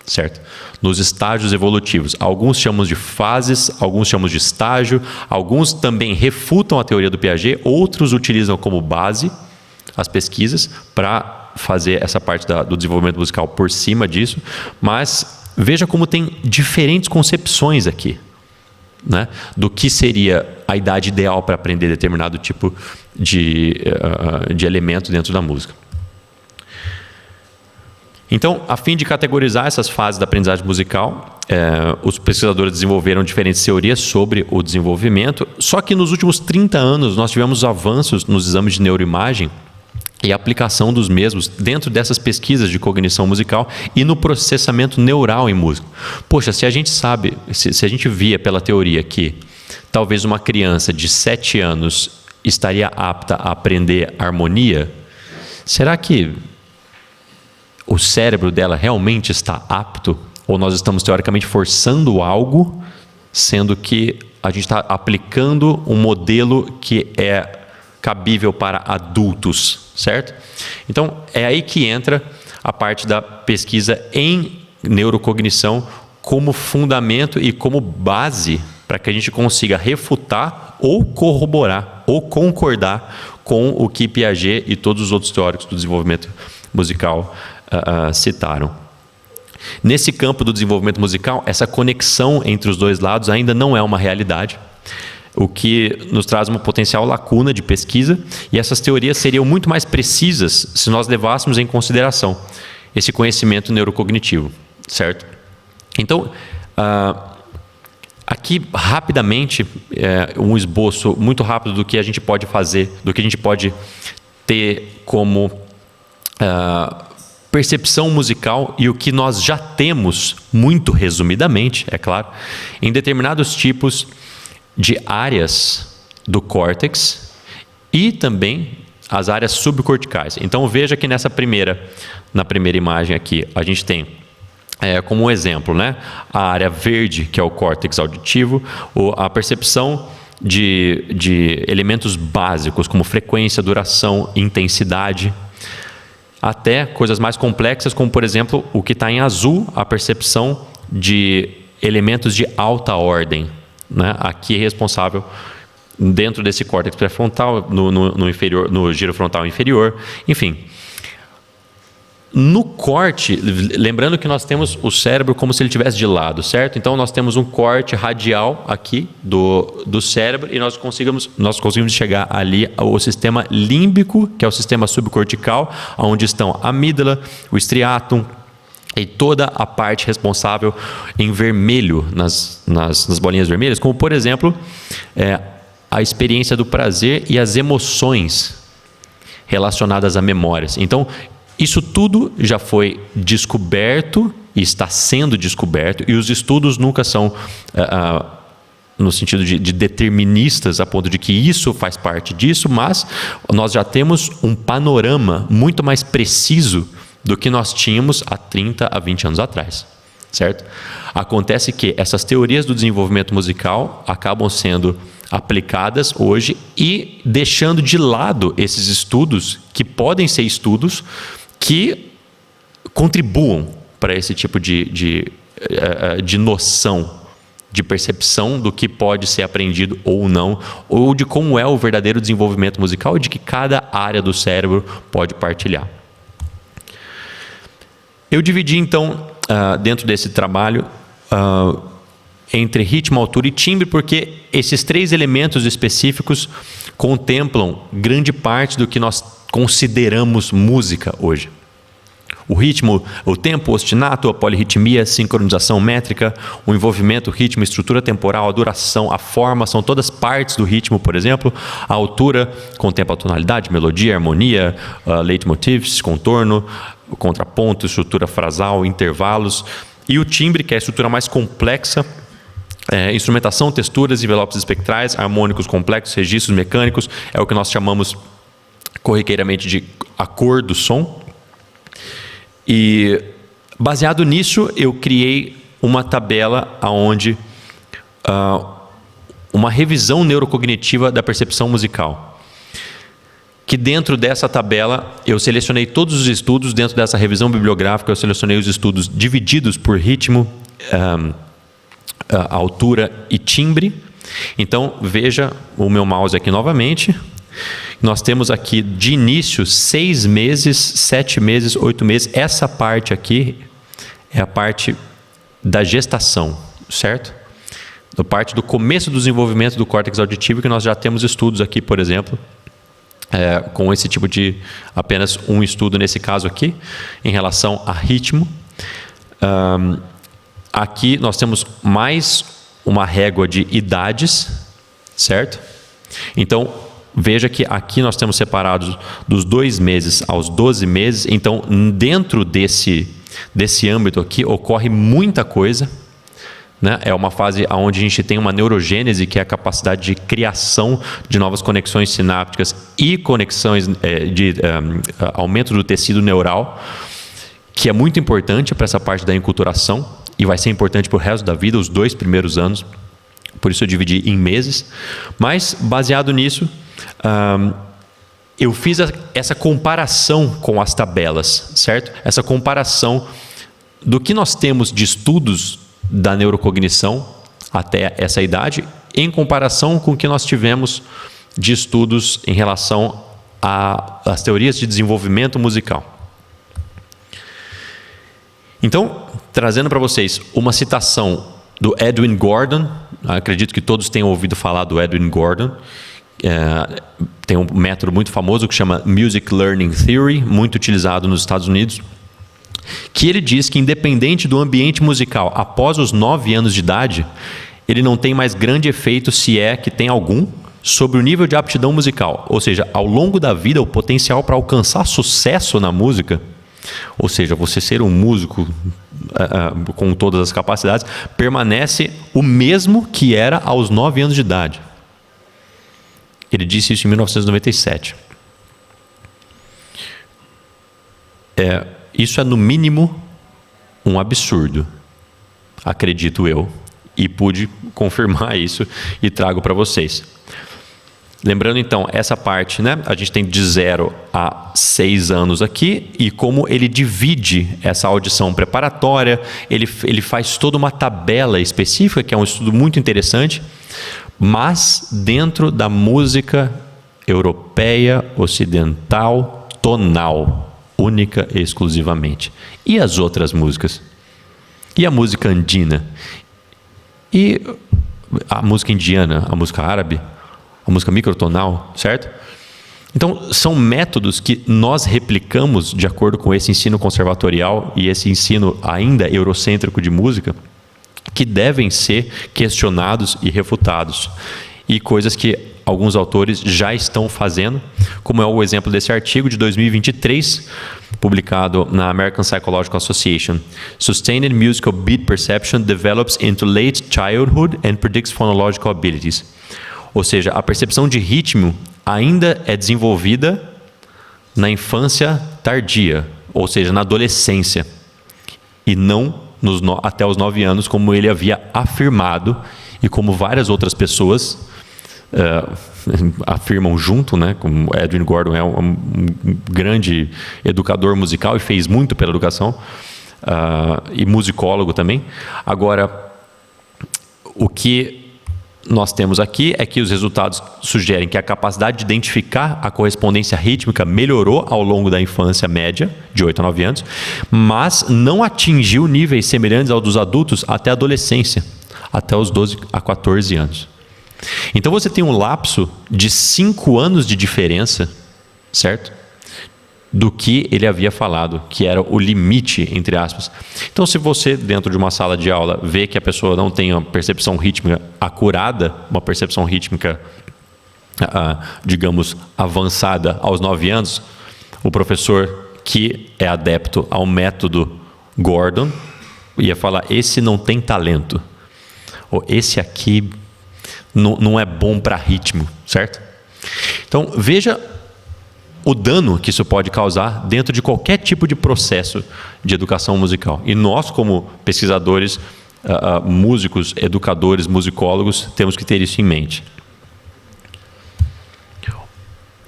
certo? Nos estágios evolutivos. Alguns chamam de fases, alguns chamam de estágio, alguns também refutam a teoria do Piaget, outros utilizam como base as pesquisas para fazer essa parte do desenvolvimento musical por cima disso, mas veja como tem diferentes concepções aqui, né, do que seria a idade ideal para aprender determinado tipo de elemento dentro da música. Então, a fim de categorizar essas fases da aprendizagem musical, os pesquisadores desenvolveram diferentes teorias sobre o desenvolvimento, só que nos últimos 30 anos nós tivemos avanços nos exames de neuroimagem e a aplicação dos mesmos dentro dessas pesquisas de cognição musical e no processamento neural em música. Poxa, se a gente sabe, se a gente via pela teoria que talvez uma criança de 7 anos estaria apta a aprender harmonia, será que o cérebro dela realmente está apto? Ou nós estamos teoricamente forçando algo, sendo que a gente está aplicando um modelo que é cabível para adultos, certo? Então, é aí que entra a parte da pesquisa em neurocognição como fundamento e como base para que a gente consiga refutar ou corroborar ou concordar com o que Piaget e todos os outros teóricos do desenvolvimento musical citaram. Nesse campo do desenvolvimento musical, essa conexão entre os dois lados ainda não é uma realidade, o que nos traz uma potencial lacuna de pesquisa, e essas teorias seriam muito mais precisas se nós levássemos em consideração esse conhecimento neurocognitivo, certo? Então, aqui rapidamente, um esboço muito rápido do que a gente pode fazer, do que a gente pode ter como percepção musical e o que nós já temos, muito resumidamente, é claro, em determinados tipos de áreas do córtex e também as áreas subcorticais. Então veja que na primeira imagem aqui, a gente tem como um exemplo, né, a área verde, que é o córtex auditivo, a percepção de elementos básicos como frequência, duração, intensidade, até coisas mais complexas, como, por exemplo, o que está em azul, a percepção de elementos de alta ordem, né? Aqui é responsável, dentro desse córtex pré-frontal, no inferior, no giro frontal inferior, enfim. No corte, lembrando que nós temos o cérebro como se ele estivesse de lado, certo? Então, nós temos um corte radial aqui do cérebro e nós conseguimos chegar ali ao sistema límbico, que é o sistema subcortical, onde estão a amígdala, o estriatum e toda a parte responsável em vermelho, nas bolinhas vermelhas, como, por exemplo, a experiência do prazer e as emoções relacionadas a memórias. Então, isso tudo já foi descoberto e está sendo descoberto, e os estudos nunca são no sentido de deterministas, a ponto de que isso faz parte disso, mas nós já temos um panorama muito mais preciso do que nós tínhamos há 30 a 20 anos atrás, certo? Acontece que essas teorias do desenvolvimento musical acabam sendo aplicadas hoje e deixando de lado esses estudos, que podem ser estudos que contribuam para esse tipo de noção, de percepção do que pode ser aprendido ou não, ou de como é o verdadeiro desenvolvimento musical e de que cada área do cérebro pode partilhar. Eu dividi, então, dentro desse trabalho, entre ritmo, altura e timbre, porque esses 3 elementos específicos contemplam grande parte do que nós consideramos música hoje. O ritmo, o tempo, o ostinato, a polirritmia, a sincronização métrica, o envolvimento, o ritmo, a estrutura temporal, a duração, a forma, são todas partes do ritmo, por exemplo. A altura contempla a tonalidade, melodia, harmonia, leitmotivs, contorno, contraponto, estrutura frasal, intervalos. E o timbre, que é a estrutura mais complexa, instrumentação, texturas, envelopes espectrais, harmônicos complexos, registros mecânicos, é o que nós chamamos corriqueiramente de a cor do som. E baseado nisso, eu criei uma tabela onde uma revisão neurocognitiva da percepção musical. Que dentro dessa tabela eu selecionei todos os estudos, dentro dessa revisão bibliográfica eu selecionei os estudos divididos por ritmo, altura e timbre. Então veja o meu mouse aqui novamente. Nós temos aqui de início 6 meses, 7 meses, 8 meses. Essa parte aqui é a parte da gestação, certo? A parte do começo do desenvolvimento do córtex auditivo, que nós já temos estudos aqui, por exemplo, com esse tipo de apenas um estudo nesse caso aqui, em relação a ritmo. Aqui nós temos mais uma régua de idades, certo? Então, veja que aqui nós temos separados dos 2 meses aos 12 meses. Então, dentro desse âmbito aqui, ocorre muita coisa, né? É uma fase onde a gente tem uma neurogênese, que é a capacidade de criação de novas conexões sinápticas e conexões de aumento do tecido neural, que é muito importante para essa parte da enculturação e vai ser importante para o resto da vida, os 2 primeiros anos. Por isso eu dividi em meses. Mas, baseado nisso, eu fiz essa comparação com as tabelas, certo? Essa comparação do que nós temos de estudos da neurocognição até essa idade, em comparação com o que nós tivemos de estudos em relação às teorias de desenvolvimento musical. Então, trazendo para vocês uma citação do Edwin Gordon. Acredito que todos tenham ouvido falar do Edwin Gordon. Tem um método muito famoso que chama Music Learning Theory, muito utilizado nos Estados Unidos, que ele diz que, independente do ambiente musical, após os 9 anos de idade, ele não tem mais grande efeito, se é que tem algum, sobre o nível de aptidão musical. Ou seja, ao longo da vida, o potencial para alcançar sucesso na música, ou seja, você ser um músico com todas as capacidades, permanece o mesmo que era aos 9 anos de idade. Ele disse isso em 1997. Isso é, no mínimo, um absurdo, acredito eu, e pude confirmar isso e trago para vocês. Lembrando, então, essa parte, né? A gente tem de 0 a 6 anos aqui, e como ele divide essa audição preparatória, ele faz toda uma tabela específica, que é um estudo muito interessante, mas dentro da música europeia, ocidental, tonal, única e exclusivamente. E as outras músicas? E a música andina? E a música indiana, a música árabe, a música microtonal, certo? Então, são métodos que nós replicamos de acordo com esse ensino conservatorial e esse ensino ainda eurocêntrico de música, que devem ser questionados e refutados. E coisas que alguns autores já estão fazendo, como é o exemplo desse artigo de 2023, publicado na American Psychological Association. Sustained Musical Beat Perception Develops into Late Childhood and Predicts Phonological Abilities. Ou seja, a percepção de ritmo ainda é desenvolvida na infância tardia, ou seja, na adolescência, e não até os 9 anos, como ele havia afirmado, e como várias outras pessoas afirmam junto, né? Como Edwin Gordon é um grande educador musical e fez muito pela educação, e musicólogo também. Agora, o que nós temos aqui é que os resultados sugerem que a capacidade de identificar a correspondência rítmica melhorou ao longo da infância média, de 8 a 9 anos, mas não atingiu níveis semelhantes aos dos adultos até a adolescência, até os 12 a 14 anos. Então você tem um lapso de 5 anos de diferença, certo? Do que ele havia falado, que era o limite, entre aspas. Então, se você, dentro de uma sala de aula, vê que a pessoa não tem uma percepção rítmica acurada, uma percepção rítmica, digamos, avançada aos 9 anos, o professor que é adepto ao método Gordon ia falar: esse não tem talento, ou esse aqui não é bom para ritmo, certo? Então, veja o dano que isso pode causar dentro de qualquer tipo de processo de educação musical. E nós, como pesquisadores, músicos, educadores, musicólogos, temos que ter isso em mente.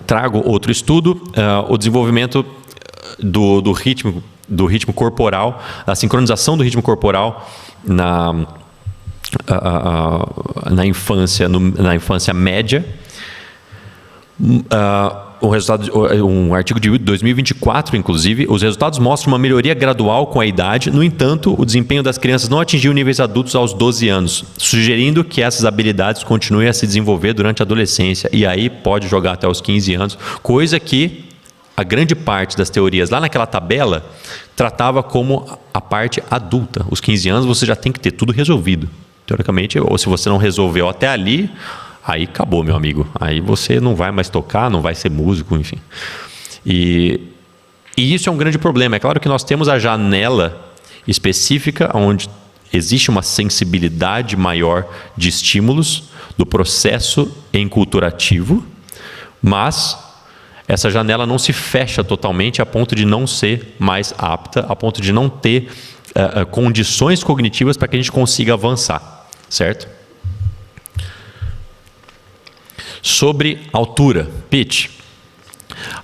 Trago outro estudo, o desenvolvimento do ritmo corporal, a sincronização do ritmo corporal na infância média. Um artigo de 2024, inclusive, os resultados mostram uma melhoria gradual com a idade. No entanto, o desempenho das crianças não atingiu níveis adultos aos 12 anos, sugerindo que essas habilidades continuem a se desenvolver durante a adolescência, e aí pode jogar até os 15 anos, coisa que a grande parte das teorias lá naquela tabela tratava como a parte adulta. Os 15 anos você já tem que ter tudo resolvido, teoricamente, ou se você não resolveu até ali, aí acabou, meu amigo. Aí você não vai mais tocar, não vai ser músico, enfim. E isso é um grande problema. É claro que nós temos a janela específica onde existe uma sensibilidade maior de estímulos do processo enculturativo, mas essa janela não se fecha totalmente a ponto de não ser mais apta, a ponto de não ter condições cognitivas para que a gente consiga avançar, certo? Sobre altura, pitch.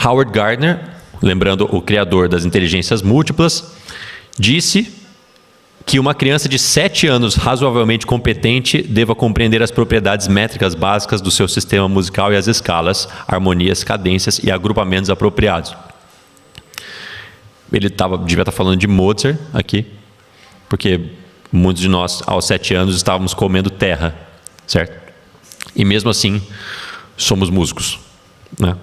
Howard Gardner, lembrando o criador das inteligências múltiplas, disse que uma criança de 7 anos razoavelmente competente deva compreender as propriedades métricas básicas do seu sistema musical e as escalas, harmonias, cadências e agrupamentos apropriados. Ele devia estar falando de Mozart aqui, porque muitos de nós, aos 7 anos, estávamos comendo terra, certo? E mesmo assim, somos músicos, né?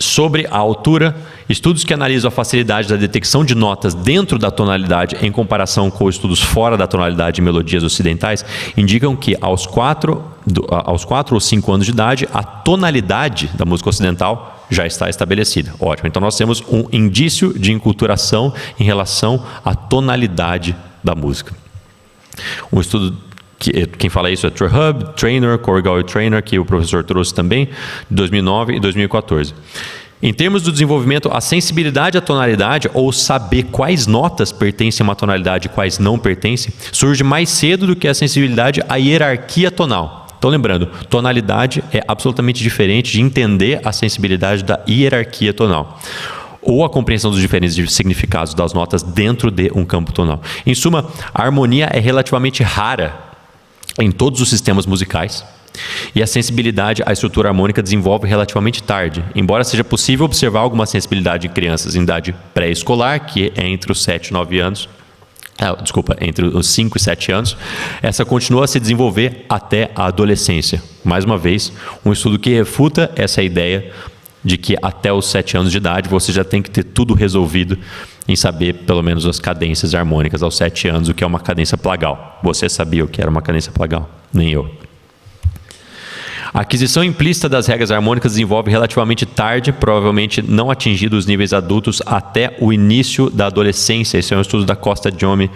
Sobre a altura, estudos que analisam a facilidade da detecção de notas dentro da tonalidade em comparação com estudos fora da tonalidade em melodias ocidentais indicam que aos 4 ou 5 anos de idade, a tonalidade da música ocidental já está estabelecida. Ótimo, então nós temos um indício de enculturação em relação à tonalidade da música. Um estudo, quem fala isso é Troy Hub, Trainer, Corrigal e Trainer, que o professor trouxe também, de 2009 e 2014. Em termos do desenvolvimento, a sensibilidade à tonalidade, ou saber quais notas pertencem a uma tonalidade e quais não pertencem, surge mais cedo do que a sensibilidade à hierarquia tonal. Então, lembrando, tonalidade é absolutamente diferente de entender a sensibilidade da hierarquia tonal, ou a compreensão dos diferentes significados das notas dentro de um campo tonal. Em suma, a harmonia é relativamente rara em todos os sistemas musicais, e a sensibilidade à estrutura harmônica desenvolve relativamente tarde, embora seja possível observar alguma sensibilidade em crianças em idade pré-escolar, que é entre os 7 e 9 anos, entre os 5 e 7 anos, essa continua a se desenvolver até a adolescência. Mais uma vez, um estudo que refuta essa ideia de que até os 7 anos de idade você já tem que ter tudo resolvido em saber pelo menos as cadências harmônicas aos 7 anos, o que é uma cadência plagal. Você sabia o que era uma cadência plagal? Nem eu. A aquisição implícita das regras harmônicas desenvolve relativamente tarde, provavelmente não atingindo os níveis adultos até o início da adolescência. Esse é um estudo da Costa Diome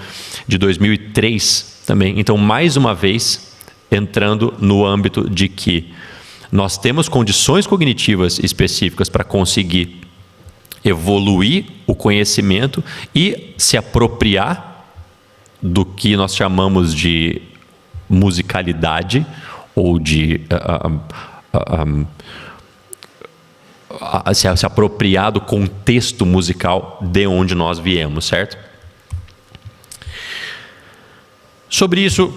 de 2003 também. Então, mais uma vez, entrando no âmbito de que nós temos condições cognitivas específicas para conseguir evoluir o conhecimento e se apropriar do que nós chamamos de musicalidade ou de se apropriar do contexto musical de onde nós viemos, certo? Sobre isso,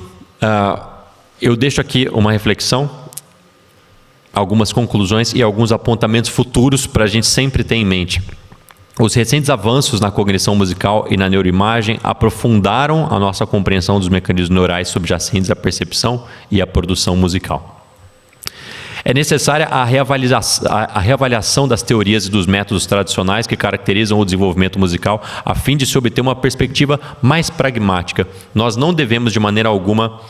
eu deixo aqui uma reflexão, algumas conclusões e alguns apontamentos futuros para a gente sempre ter em mente. Os recentes avanços na cognição musical e na neuroimagem aprofundaram a nossa compreensão dos mecanismos neurais subjacentes à percepção e à produção musical. É necessária a reavaliação das teorias e dos métodos tradicionais que caracterizam o desenvolvimento musical, a fim de se obter uma perspectiva mais pragmática. Nós não devemos, de maneira alguma,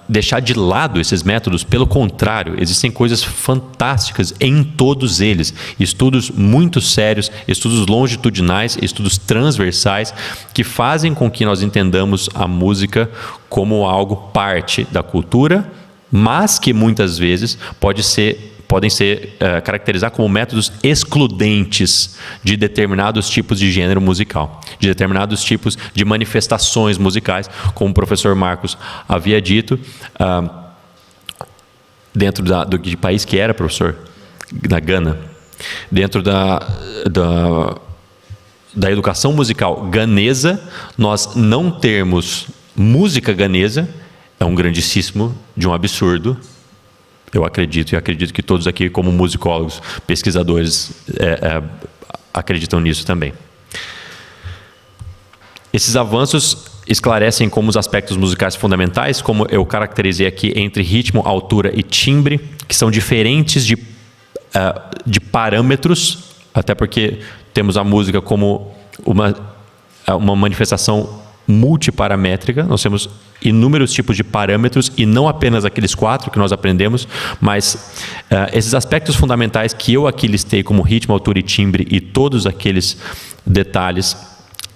deixar de lado esses métodos. Pelo contrário, existem coisas fantásticas em todos eles. Estudos muito sérios, estudos longitudinais, estudos transversais, que fazem com que nós entendamos a música como algo parte da cultura, mas que muitas vezes pode podem ser caracterizar como métodos excludentes de determinados tipos de gênero musical, de determinados tipos de manifestações musicais, como o professor Marcos havia dito, dentro do que país que era, professor? Da Gana. Dentro da educação musical ganesa, nós não termos música ganesa é um grandíssimo de um absurdo. Eu acredito, e acredito que todos aqui, como musicólogos, pesquisadores, acreditam nisso também. Esses avanços esclarecem como os aspectos musicais fundamentais, como eu caracterizei aqui, entre ritmo, altura e timbre, que são diferentes de parâmetros, até porque temos a música como uma manifestação multiparamétrica. Nós temos inúmeros tipos de parâmetros e não apenas aqueles 4 que nós aprendemos, mas esses aspectos fundamentais que eu aqui listei como ritmo, altura e timbre e todos aqueles detalhes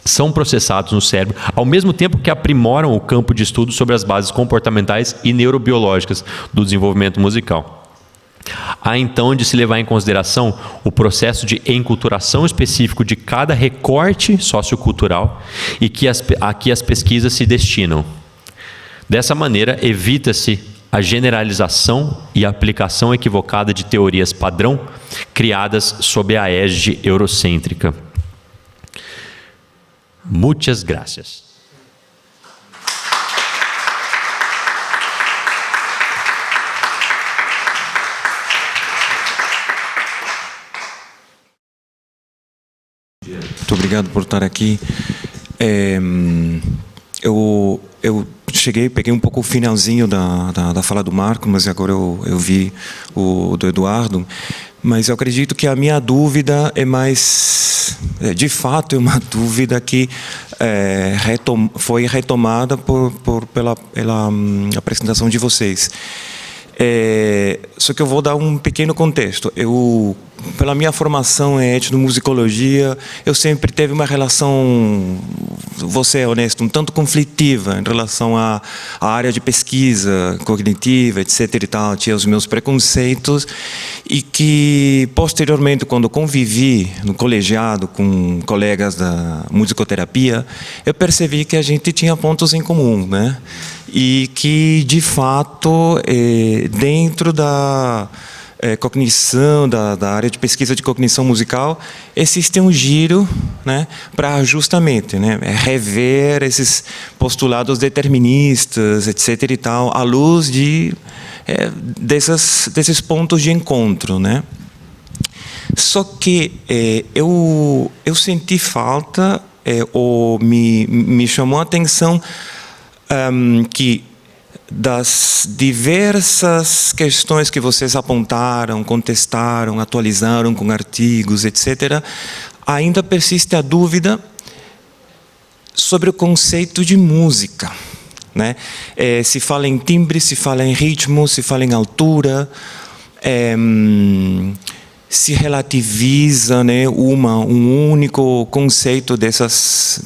são processados no cérebro, ao mesmo tempo que aprimoram o campo de estudo sobre as bases comportamentais e neurobiológicas do desenvolvimento musical. Há então de se levar em consideração o processo de enculturação específico de cada recorte sociocultural e a que as pesquisas se destinam. Dessa maneira, evita-se a generalização e a aplicação equivocada de teorias padrão criadas sob a égide eurocêntrica. Muchas gracias.
Muito obrigado por estar aqui. Eu peguei um pouco o finalzinho da fala do Marco, mas agora eu vi o do Eduardo. Mas eu acredito que a minha dúvida é mais, de fato, é uma dúvida que foi retomada pela apresentação de vocês. Só que eu vou dar um pequeno contexto. Pela minha formação em etnomusicologia, eu sempre tive uma relação, vou ser honesto, um tanto conflitiva em relação à área de pesquisa cognitiva, etc. e tal. Tinha os meus preconceitos e que, posteriormente, quando convivi no colegiado com colegas da musicoterapia, eu percebi que a gente tinha pontos em comum, né? E que, de fato, dentro da cognição, da área de pesquisa de cognição musical, existe um giro, né, para justamente, né, rever esses postulados deterministas, etc. e tal, à luz desses pontos de encontro, né? Só que eu senti falta, ou me chamou a atenção que das diversas questões que vocês apontaram, contestaram, atualizaram com artigos, etc., ainda persiste a dúvida sobre o conceito de música, né? Se fala em timbre, se fala em ritmo, se fala em altura, se relativiza, né, um único conceito dessas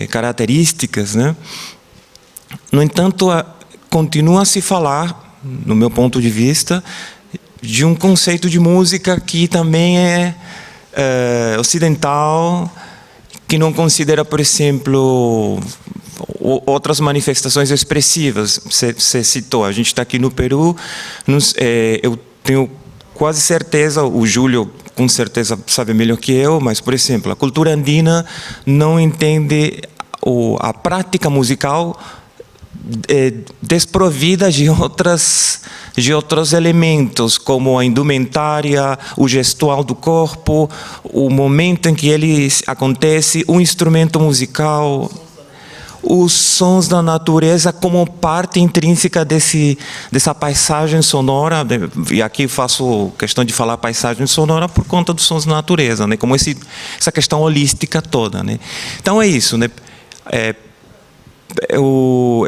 características, né? No entanto, continua a se falar, no meu ponto de vista, de um conceito de música que também é ocidental, que não considera, por exemplo, outras manifestações expressivas. Você citou, a gente está aqui no Peru, eu tenho quase certeza, o Júlio com certeza sabe melhor que eu, mas, por exemplo, a cultura andina não entende a prática musical desprovida de outros elementos, como a indumentária, o gestual do corpo, o momento em que ele acontece, o instrumento musical, os sons da natureza como parte intrínseca dessa paisagem sonora, e aqui faço questão de falar paisagem sonora por conta dos sons da natureza, né? Como essa questão holística toda, né? Então é isso, né? Eu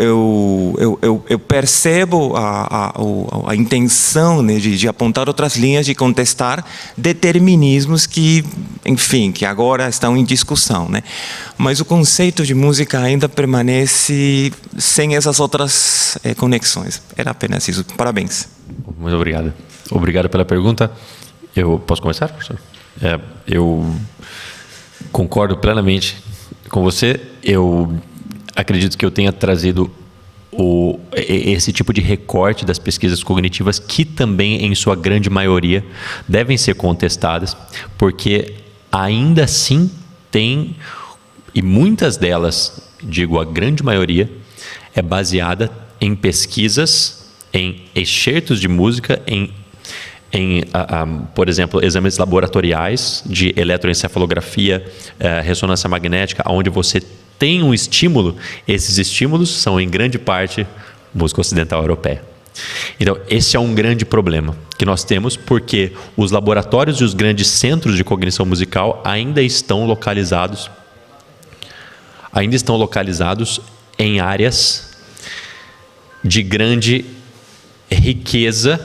percebo a intenção, né, de apontar outras linhas, de contestar determinismos que, enfim, que agora estão em discussão, né? Mas o conceito de música ainda permanece sem essas outras conexões. Era apenas isso. Parabéns.
Muito obrigado. Obrigado pela pergunta. Eu posso começar, professor? Eu concordo plenamente com você. Eu acredito que eu tenha trazido esse tipo de recorte das pesquisas cognitivas, que também, em sua grande maioria, devem ser contestadas, porque ainda assim tem, e muitas delas, digo a grande maioria, é baseada em pesquisas, em excertos de música, por exemplo, exames laboratoriais de eletroencefalografia, ressonância magnética, onde você tem um estímulo. Esses estímulos são, em grande parte, música ocidental europeia. Então, esse é um grande problema que nós temos, porque os laboratórios e os grandes centros de cognição musical ainda estão localizados em áreas de grande riqueza.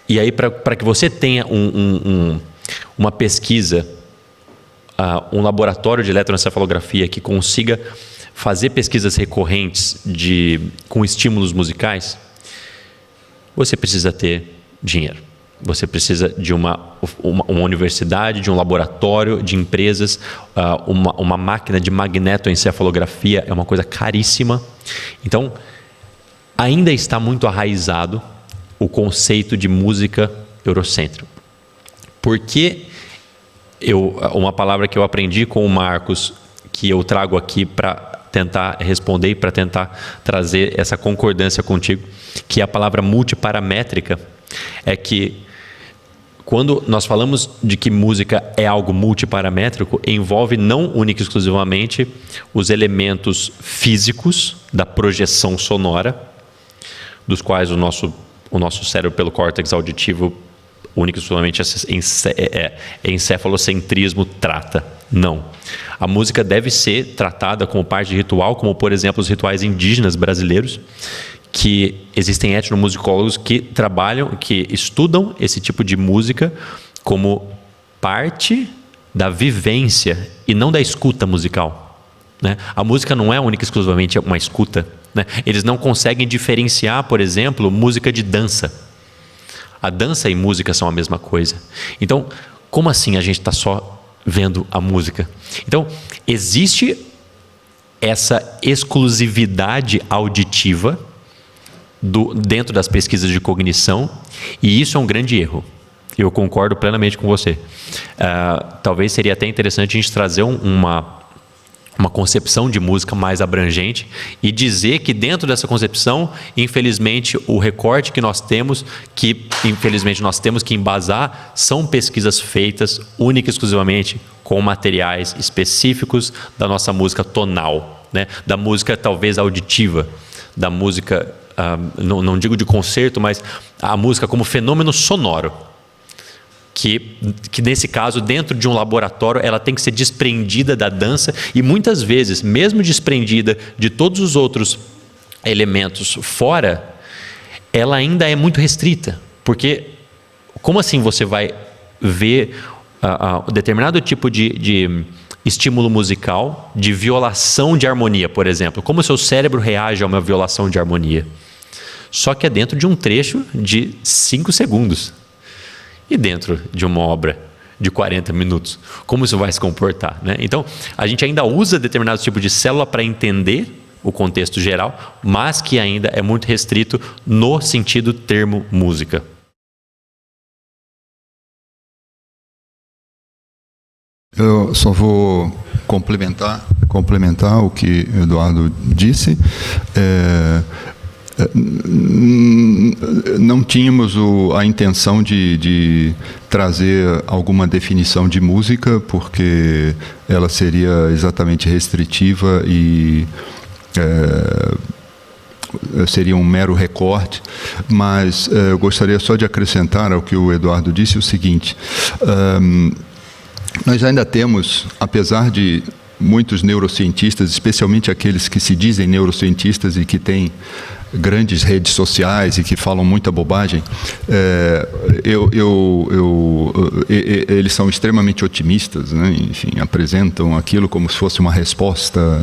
E aí, para que você tenha uma pesquisa, um laboratório de eletroencefalografia que consiga fazer pesquisas recorrentes com estímulos musicais, você precisa ter dinheiro. Você precisa de uma universidade, de um laboratório, de empresas. Uma máquina de magnetoencefalografia é uma coisa caríssima. Então, ainda está muito arraizado o conceito de música eurocêntrica. Porque uma palavra que eu aprendi com o Marcos, que eu trago aqui para tentar responder e para tentar trazer essa concordância contigo, que é a palavra multiparamétrica, é que quando nós falamos de que música é algo multiparamétrico, envolve não única e exclusivamente os elementos físicos da projeção sonora, dos quais o nosso cérebro, pelo córtex auditivo, único e exclusivamente encefalocentrismo, trata. Não. A música deve ser tratada como parte de ritual, como, por exemplo, os rituais indígenas brasileiros, que existem etnomusicólogos que trabalham, que estudam esse tipo de música como parte da vivência e não da escuta musical, né? A música não é única e exclusivamente uma escuta, né? Eles não conseguem diferenciar, por exemplo, música de dança. A dança e música são a mesma coisa. Então, como assim a gente está só vendo a música? Então, existe essa exclusividade auditiva dentro das pesquisas de cognição, e isso é um grande erro. Eu concordo plenamente com você. Talvez seria até interessante a gente trazer uma concepção de música mais abrangente e dizer que dentro dessa concepção, infelizmente, o recorte que nós temos que embasar, são pesquisas feitas única e exclusivamente com materiais específicos da nossa música tonal, né? Da música talvez auditiva, da música, não digo de concerto, mas a música como fenômeno sonoro. Que nesse caso, dentro de um laboratório, ela tem que ser desprendida da dança, e muitas vezes, mesmo desprendida de todos os outros elementos fora, ela ainda é muito restrita. Porque como assim você vai ver determinado tipo de estímulo musical, de violação de harmonia, por exemplo? Como o seu cérebro reage a uma violação de harmonia? Só que é dentro de um trecho de 5 segundos. E dentro de uma obra de 40 minutos, como isso vai se comportar, né? Então, a gente ainda usa determinado tipo de célula para entender o contexto geral, mas que ainda é muito restrito no sentido termo música.
Eu só vou complementar o que o Eduardo disse. Não tínhamos a intenção de trazer alguma definição de música, porque ela seria exatamente restritiva e seria um mero recorte, mas eu gostaria só de acrescentar ao que o Eduardo disse o seguinte: nós ainda temos, apesar de muitos neurocientistas, especialmente aqueles que se dizem neurocientistas e que têm grandes redes sociais e que falam muita bobagem, eles são extremamente otimistas, né? Enfim, apresentam aquilo como se fosse uma resposta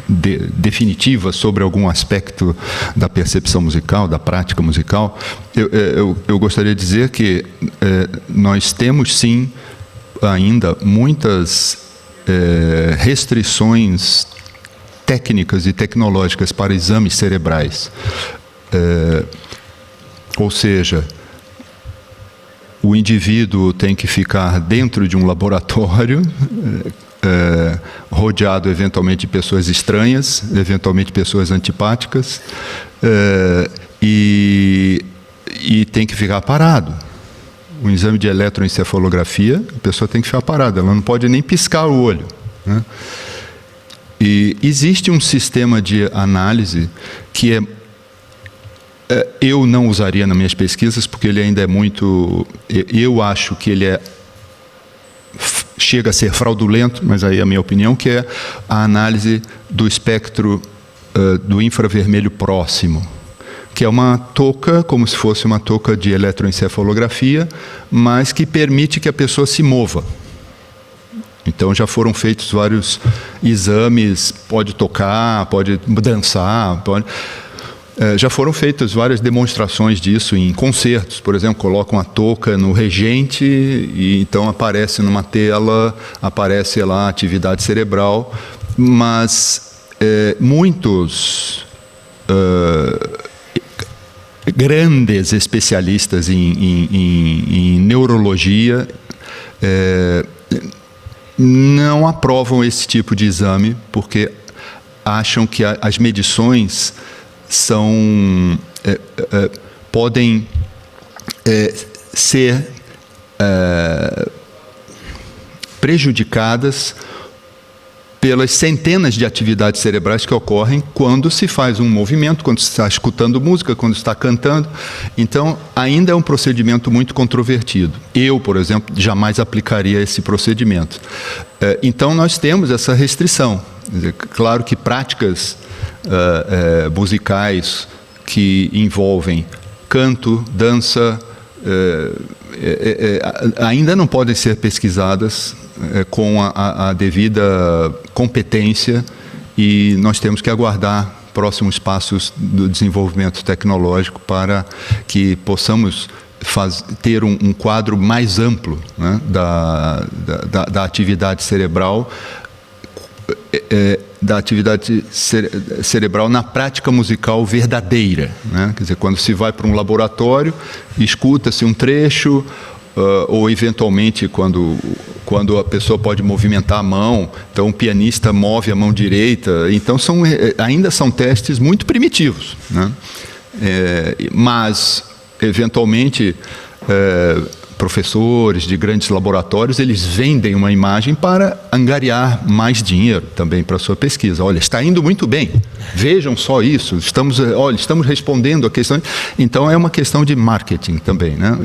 definitiva sobre algum aspecto da percepção musical, da prática musical. Eu gostaria de dizer que nós temos, sim, ainda muitas restrições técnicas e tecnológicas para exames cerebrais. Ou seja, o indivíduo tem que ficar dentro de um laboratório, rodeado eventualmente de pessoas estranhas, eventualmente pessoas antipáticas, e tem que ficar parado. Um exame de eletroencefalografia, a pessoa tem que ficar parada, ela não pode nem piscar o olho, né? E existe um sistema de análise que eu não usaria nas minhas pesquisas, porque ele ainda é muito... Eu acho que ele chega a ser fraudulento, mas aí é a minha opinião, que é a análise do espectro do infravermelho próximo, que é uma touca, como se fosse uma touca de eletroencefalografia, mas que permite que a pessoa se mova. Então já foram feitos vários exames, pode tocar, pode dançar, já foram feitas várias demonstrações disso em concertos. Por exemplo, colocam a touca no regente e então aparece numa tela, aparece lá a atividade cerebral, mas muitos grandes especialistas em neurologia não aprovam esse tipo de exame, porque acham que as medições podem ser prejudicadas pelas centenas de atividades cerebrais que ocorrem quando se faz um movimento, quando se está escutando música, quando se está cantando. Então, ainda é um procedimento muito controvertido. Eu, por exemplo, jamais aplicaria esse procedimento. Então, nós temos essa restrição. Quer dizer, claro que práticas musicais que envolvem canto, dança, ainda não podem ser pesquisadas com a devida competência, e nós temos que aguardar próximos passos do desenvolvimento tecnológico para que possamos ter um quadro mais amplo, né, da atividade cerebral, cerebral na prática musical verdadeira, né? Quer dizer, quando se vai para um laboratório, escuta-se um trecho, ou eventualmente quando a pessoa pode movimentar a mão, então o pianista move a mão direita, então ainda são testes muito primitivos, né? Mas eventualmente professores de grandes laboratórios, eles vendem uma imagem para angariar mais dinheiro também para a sua pesquisa. Olha, está indo muito bem, vejam só isso, estamos respondendo a questões. Então é uma questão de marketing também, né?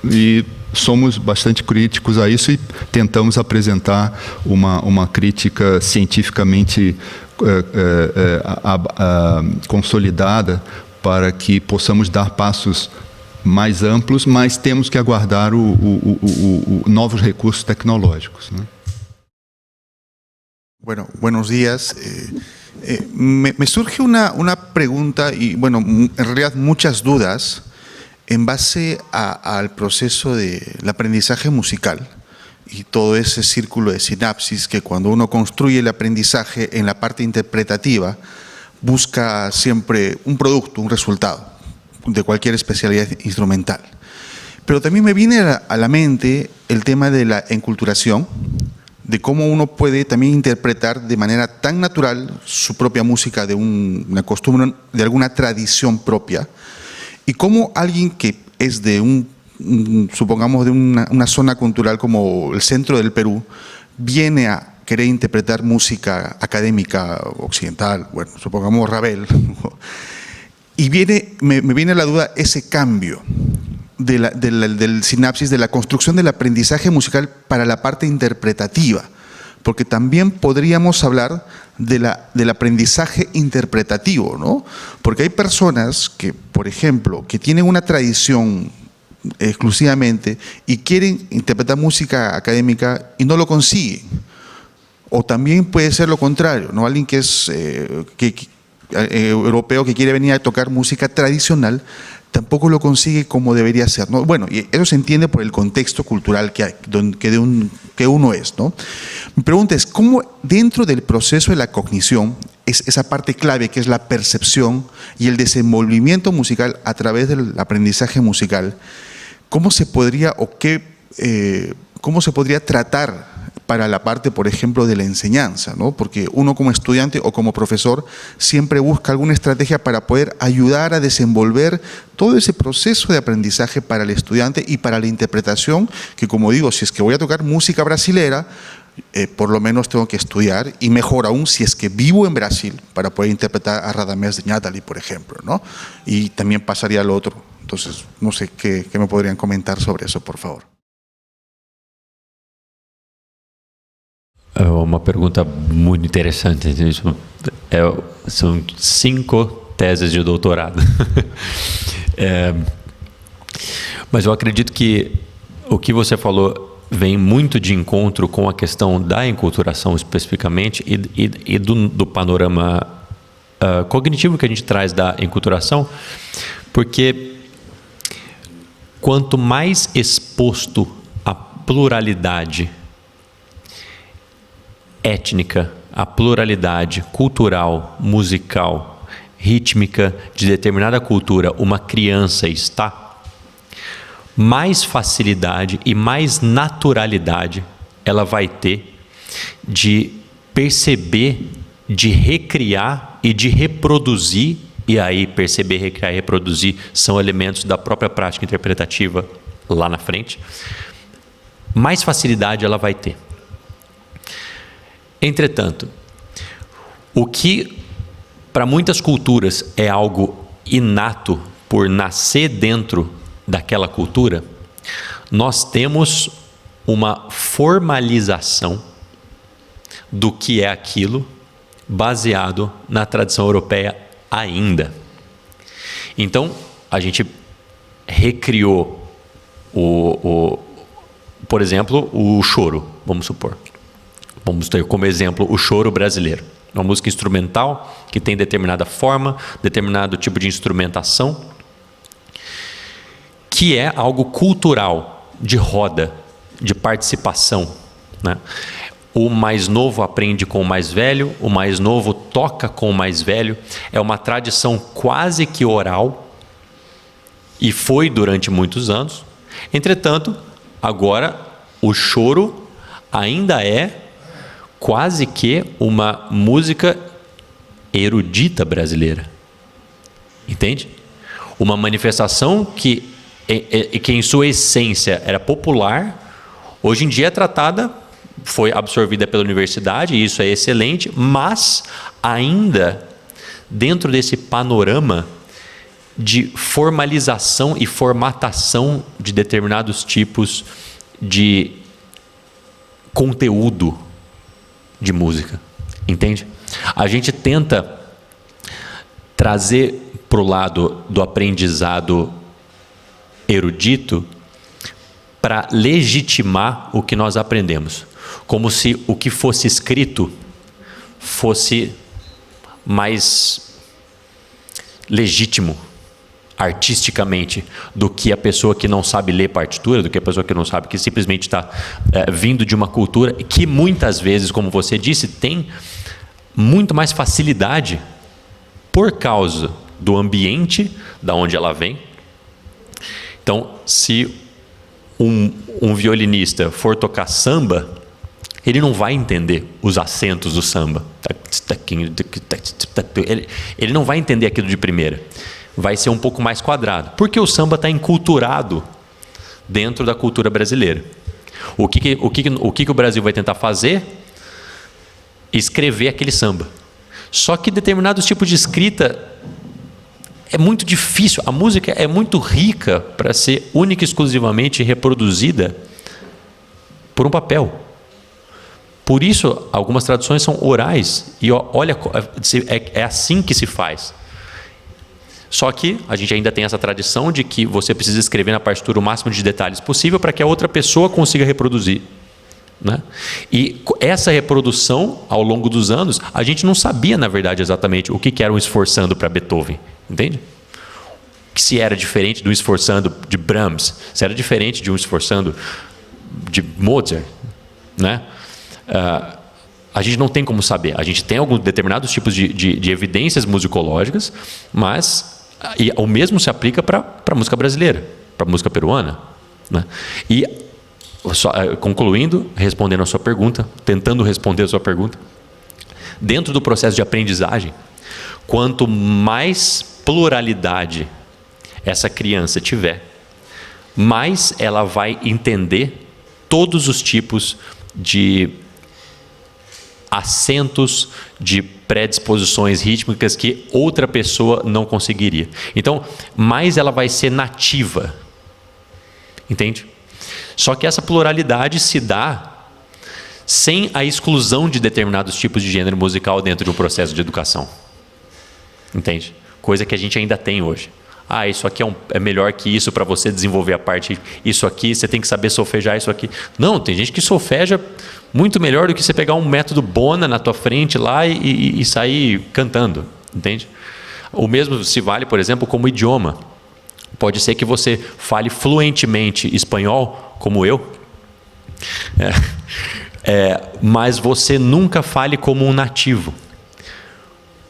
E somos bastante críticos a isso e tentamos apresentar uma crítica cientificamente consolidada para que possamos dar passos mais amplos, mas temos que aguardar novos recursos tecnológicos, ¿no?
Bueno, buenos días. Me surge una pregunta y, bueno, en realidad muchas dudas en base al proceso del aprendizaje musical y todo ese círculo de sinapsis que cuando uno construye el aprendizaje en la parte interpretativa busca siempre un producto, un resultado de cualquier especialidad instrumental. Pero también me viene a la mente el tema de la enculturación, de cómo uno puede también interpretar de manera tan natural su propia música de una costumbre, de alguna tradición propia, y cómo alguien que es de supongamos de una zona cultural como el centro del Perú, viene a querer interpretar música académica occidental, bueno, supongamos Ravel, y me viene a la duda ese cambio del sinapsis, de la construcción del aprendizaje musical para la parte interpretativa, porque también podríamos hablar del aprendizaje interpretativo, ¿no? Porque hay personas que, por ejemplo, que tienen una tradición exclusivamente y quieren interpretar música académica y no lo consiguen. O también puede ser lo contrario, ¿no? Alguien que es europeo que quiere venir a tocar música tradicional tampoco lo consigue como debería ser, ¿no? Bueno, y eso se entiende por el contexto cultural que uno es, ¿no? Mi pregunta es, ¿cómo dentro del proceso de la cognición, es esa parte clave que es la percepción y el desenvolvimiento musical a través del aprendizaje musical, cómo se podría tratar para la parte, por ejemplo, de la enseñanza, ¿no? Porque uno como estudiante o como profesor siempre busca alguna estrategia para poder ayudar a desenvolver todo ese proceso de aprendizaje para el estudiante y para la interpretación, que como digo, si es que voy a tocar música brasilera, por lo menos tengo que estudiar, y mejor aún si es que vivo en Brasil, para poder interpretar a Radamés de Nathalie, por ejemplo, ¿no? Y también pasaría al otro. Entonces, no sé qué me podrían comentar sobre eso, por favor.
É uma pergunta muito interessante. São 5 teses de doutorado. Mas eu acredito que o que você falou vem muito de encontro com a questão da enculturação especificamente e do panorama cognitivo que a gente traz da enculturação, porque quanto mais exposto à pluralidade étnica, a pluralidade cultural, musical, rítmica de determinada cultura uma criança está, mais facilidade e mais naturalidade ela vai ter de perceber, de recriar e de reproduzir, e aí perceber, recriar e reproduzir são elementos da própria prática interpretativa lá na frente, mais facilidade ela vai ter. Entretanto, o que para muitas culturas é algo inato por nascer dentro daquela cultura, nós temos uma formalização do que é aquilo baseado na tradição europeia ainda. Então, a gente recriou, por exemplo, o choro, vamos supor. Vamos ter como exemplo o choro brasileiro. Uma música instrumental que tem determinada forma, determinado tipo de instrumentação, que é algo cultural, de roda, de participação, né? O mais novo aprende com o mais velho, o mais novo toca com o mais velho. É uma tradição quase que oral e foi durante muitos anos. Entretanto, agora o choro ainda é quase que uma música erudita brasileira. Entende? Uma manifestação que em sua essência era popular, hoje em dia é tratada, foi absorvida pela universidade, e isso é excelente, mas ainda dentro desse panorama de formalização e formatação de determinados tipos de conteúdo de música, entende? A gente tenta trazer para o lado do aprendizado erudito para legitimar o que nós aprendemos, como se o que fosse escrito fosse mais legítimo artisticamente do que a pessoa que não sabe ler partitura, do que a pessoa que não sabe, que simplesmente está vindo de uma cultura que muitas vezes, como você disse, tem muito mais facilidade por causa do ambiente da onde ela vem. Então, se um violinista for tocar samba, ele não vai entender os acentos do samba. Ele não vai entender aquilo de primeira. Vai ser um pouco mais quadrado, porque o samba está enculturado dentro da cultura brasileira. O que o Brasil vai tentar fazer? Escrever aquele samba. Só que determinados tipos de escrita é muito difícil. A música é muito rica para ser única e exclusivamente reproduzida por um papel, Por isso, algumas traduções são orais. E olha, é assim que se faz. Só que a gente ainda tem essa tradição de que você precisa escrever na partitura o máximo de detalhes possível para que a outra pessoa consiga reproduzir, né? E essa reprodução, ao longo dos anos, a gente não sabia, na verdade, exatamente o que era um esforçando para Beethoven, entende? Que se era diferente do esforçando de Brahms, se era diferente de um esforçando de Mozart, né? A gente não tem como saber. A gente tem alguns determinados tipos de evidências musicológicas, mas o mesmo se aplica para a música brasileira, para a música peruana, né? E, concluindo, respondendo a sua pergunta, tentando responder a sua pergunta, dentro do processo de aprendizagem, quanto mais pluralidade essa criança tiver, mais ela vai entender todos os tipos de acentos, de predisposições rítmicas que outra pessoa não conseguiria. Então, mais ela vai ser nativa. Entende? Só que essa pluralidade se dá sem a exclusão de determinados tipos de gênero musical dentro de um processo de educação. Entende? Coisa que a gente ainda tem hoje. Isso aqui é melhor que isso para você desenvolver a parte, isso aqui, você tem que saber solfejar isso aqui. Não, tem gente que solfeja muito melhor do que você pegar um método Bona na tua frente lá e sair cantando, entende? O mesmo se vale, por exemplo, como idioma. Pode ser que você fale fluentemente espanhol, como eu, mas você nunca fale como um nativo.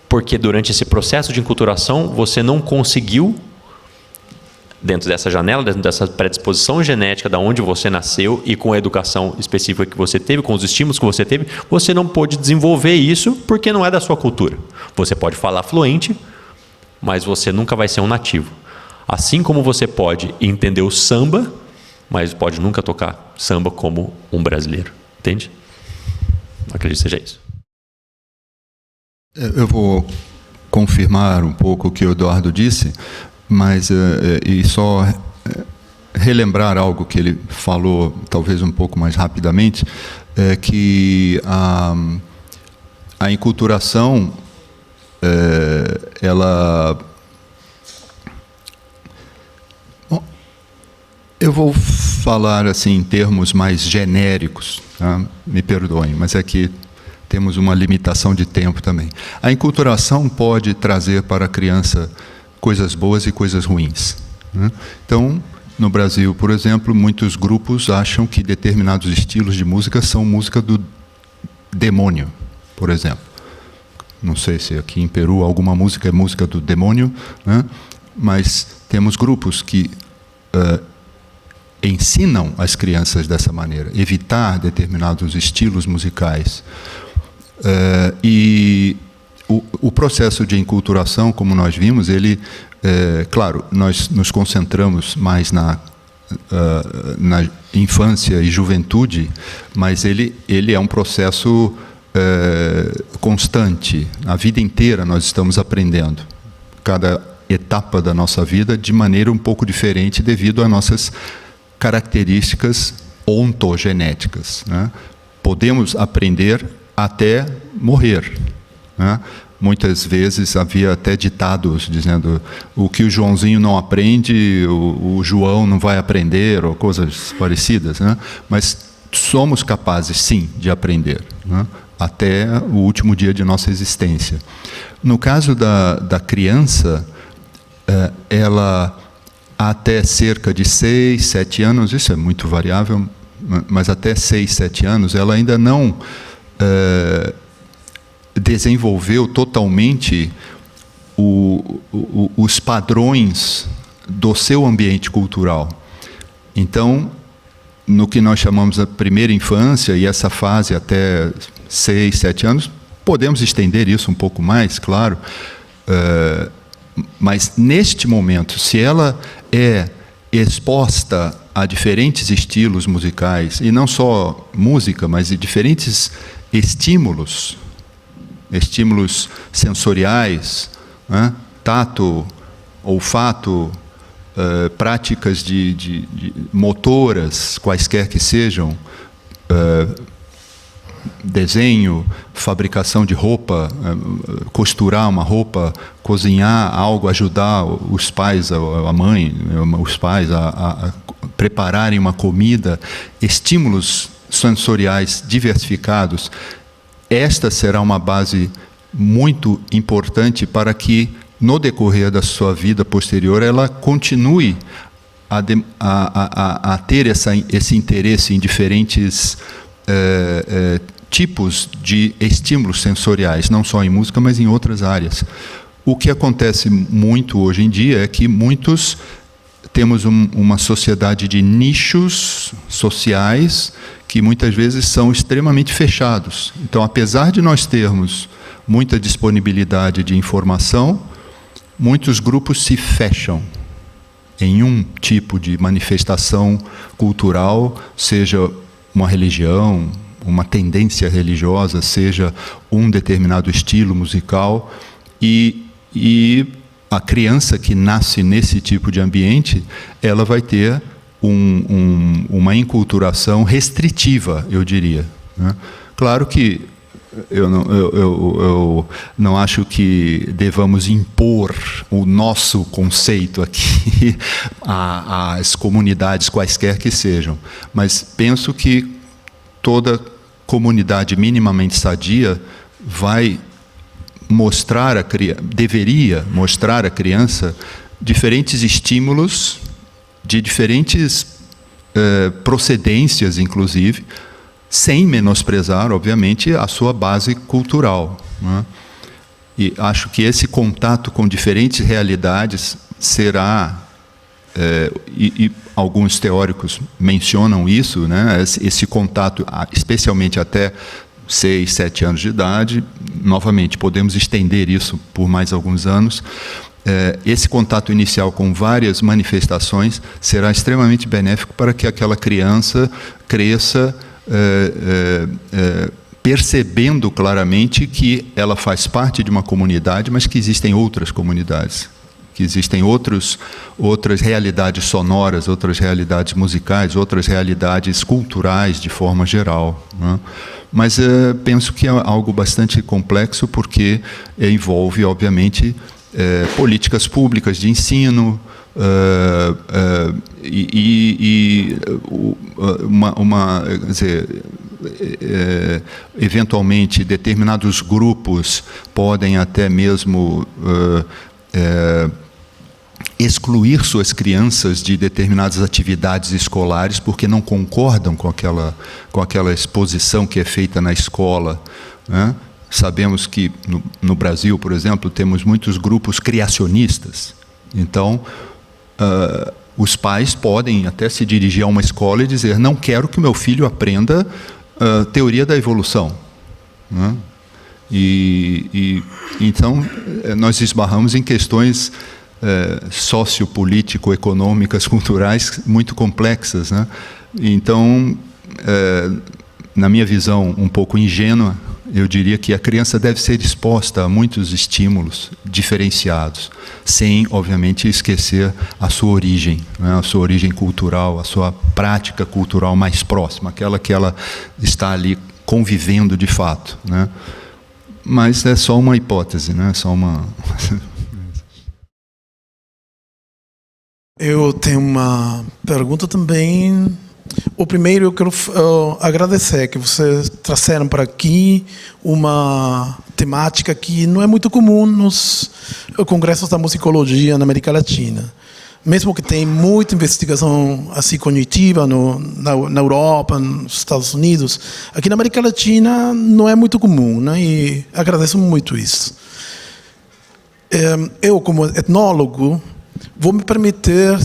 Porque durante esse processo de enculturação, você não conseguiu, dentro dessa janela, dentro dessa predisposição genética da onde você nasceu e com a educação específica que você teve, com os estímulos que você teve, você não pôde desenvolver isso porque não é da sua cultura. Você pode falar fluente, mas você nunca vai ser um nativo. Assim como você pode entender o samba, mas pode nunca tocar samba como um brasileiro. Entende? Acredito que seja isso.
Eu vou confirmar um pouco o que o Eduardo disse, mas e só relembrar algo que ele falou, talvez um pouco mais rapidamente, que a enculturação, ela... Bom, eu vou falar assim em termos mais genéricos, tá? Me perdoem, mas é que temos uma limitação de tempo também. A enculturação pode trazer para a criança coisas boas e coisas ruins, né? Então, no Brasil, por exemplo, muitos grupos acham que determinados estilos de música são música do demônio, por exemplo. Não sei se aqui em Peru alguma música é música do demônio, né? Mas temos grupos que ensinam as crianças dessa maneira, evitar determinados estilos musicais. E o processo de enculturação, como nós vimos, ele, claro, nós nos concentramos mais na infância e juventude, mas ele é um processo constante. A vida inteira nós estamos aprendendo. Cada etapa da nossa vida de maneira um pouco diferente devido às nossas características ontogenéticas, né? Podemos aprender até morrer, né? Muitas vezes havia até ditados dizendo o que o Joãozinho não aprende, o João não vai aprender, ou coisas parecidas, né? Mas somos capazes, sim, de aprender, né? Até o último dia de nossa existência. No caso da criança, ela até cerca de 6, 7 anos, isso é muito variável, mas até 6, 7 anos, ela ainda não desenvolveu totalmente os padrões do seu ambiente cultural. Então, no que nós chamamos a primeira infância, e essa fase até 6, 7 anos, podemos estender isso um pouco mais, claro, mas neste momento, se ela é exposta a diferentes estilos musicais, e não só música, mas diferentes estímulos sensoriais, né? Tato, olfato, práticas de motoras, quaisquer que sejam, desenho, fabricação de roupa, costurar uma roupa, cozinhar algo, ajudar os pais, a mãe, os pais a prepararem uma comida, estímulos sensoriais diversificados. Esta será uma base muito importante para que, no decorrer da sua vida posterior, ela continue a ter esse interesse em diferentes tipos de estímulos sensoriais, não só em música, mas em outras áreas. O que acontece muito hoje em dia é que temos uma sociedade de nichos sociais que muitas vezes são extremamente fechados. Então, apesar de nós termos muita disponibilidade de informação, muitos grupos se fecham em um tipo de manifestação cultural, seja uma religião, uma tendência religiosa, seja um determinado estilo musical, e a criança que nasce nesse tipo de ambiente, ela vai ter uma enculturação restritiva, eu diria, né? Claro que eu não acho que devamos impor o nosso conceito aqui às comunidades, quaisquer que sejam, mas penso que toda comunidade minimamente sadia deveria mostrar à criança diferentes estímulos de diferentes procedências, inclusive, sem menosprezar, obviamente, a sua base cultural, né? E acho que esse contato com diferentes realidades será, e alguns teóricos mencionam isso, né? Esse contato, especialmente até 6, 7 anos de idade, novamente, podemos estender isso por mais alguns anos. Esse contato inicial com várias manifestações será extremamente benéfico para que aquela criança cresça percebendo claramente que ela faz parte de uma comunidade, mas que existem outras comunidades, que existem outras realidades sonoras, outras realidades musicais, outras realidades culturais de forma geral, né? Mas penso que é algo bastante complexo, porque envolve, obviamente, políticas públicas de ensino, quer dizer, eventualmente determinados grupos podem até mesmo excluir suas crianças de determinadas atividades escolares porque não concordam com aquela exposição que é feita na escola, né? Sabemos que no Brasil, por exemplo, temos muitos grupos criacionistas. Então, os pais podem até se dirigir a uma escola e dizer: não quero que meu filho aprenda teoria da evolução, né? Então, nós esbarramos em questões sociopolítico-econômicas, culturais muito complexas, né? Então, na minha visão um pouco ingênua, eu diria que a criança deve ser exposta a muitos estímulos diferenciados, sem, obviamente, esquecer a sua origem, né? A sua origem cultural, a sua prática cultural mais próxima, aquela que ela está ali convivendo de fato, né? Mas é só uma hipótese, né? É só uma...
Eu tenho uma pergunta também. O primeiro, eu quero agradecer que vocês trouxeram para aqui uma temática que não é muito comum nos congressos da musicologia na América Latina. Mesmo que tem muita investigação assim cognitiva na Europa, nos Estados Unidos, aqui na América Latina não é muito comum, né? E agradeço muito isso. Eu, como etnólogo, vou me permitir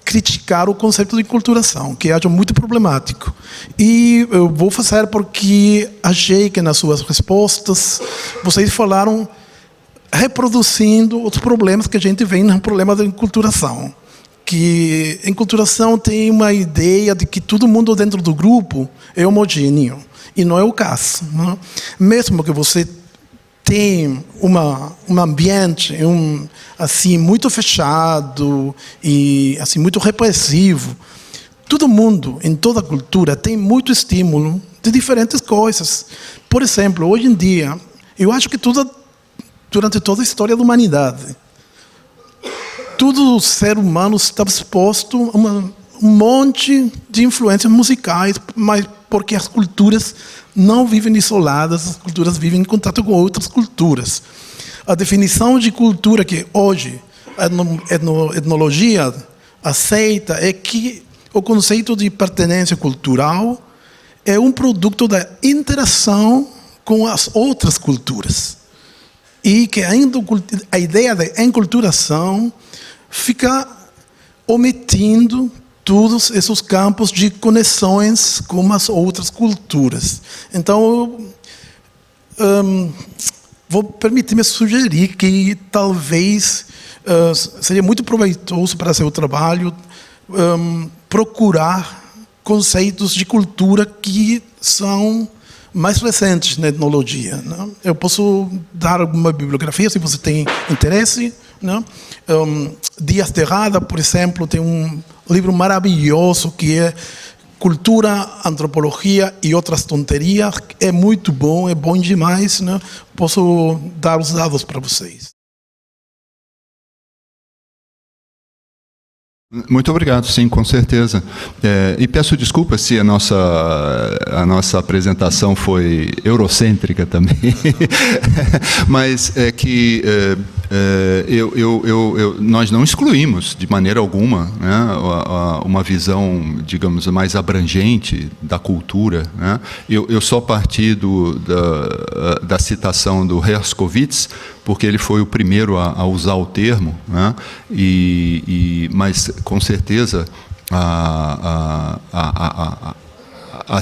criticar o conceito de enculturação, que acho muito problemático. E eu vou fazer porque achei que nas suas respostas vocês falaram reproduzindo os problemas que a gente vê no problema da enculturação. Que a enculturação tem uma ideia de que todo mundo dentro do grupo é homogêneo. E não é o caso, né? Mesmo que você tem um ambiente assim muito fechado e assim muito repressivo, todo mundo em toda cultura tem muito estímulo de diferentes coisas. Por exemplo, hoje em dia, eu acho que durante toda a história da humanidade, todo ser humano está exposto a um monte de influências musicais, mas porque as culturas não vivem isoladas, as culturas vivem em contato com outras culturas. A definição de cultura que hoje a etnologia aceita é que o conceito de pertenência cultural é um produto da interação com as outras culturas. E que a ideia da enculturação fica omitindo todos esses campos de conexões com as outras culturas. Então, vou permitir-me sugerir que talvez seria muito proveitoso para seu trabalho procurar conceitos de cultura que são mais recentes na etnologia, né? Eu posso dar alguma bibliografia, se você tem interesse, né? Dias de Rada, por exemplo, tem um livro maravilhoso que é Cultura, Antropologia e Outras Tonterias. É muito bom, é bom demais, né? Posso dar os dados para vocês.
Muito obrigado, sim, com certeza. E peço desculpas se a nossa apresentação foi eurocêntrica também, mas é que nós não excluímos de maneira alguma, né, uma visão, digamos, mais abrangente da cultura, né? Eu só parti da citação do Herskovits, porque ele foi o primeiro a usar o termo, né? Mas com certeza a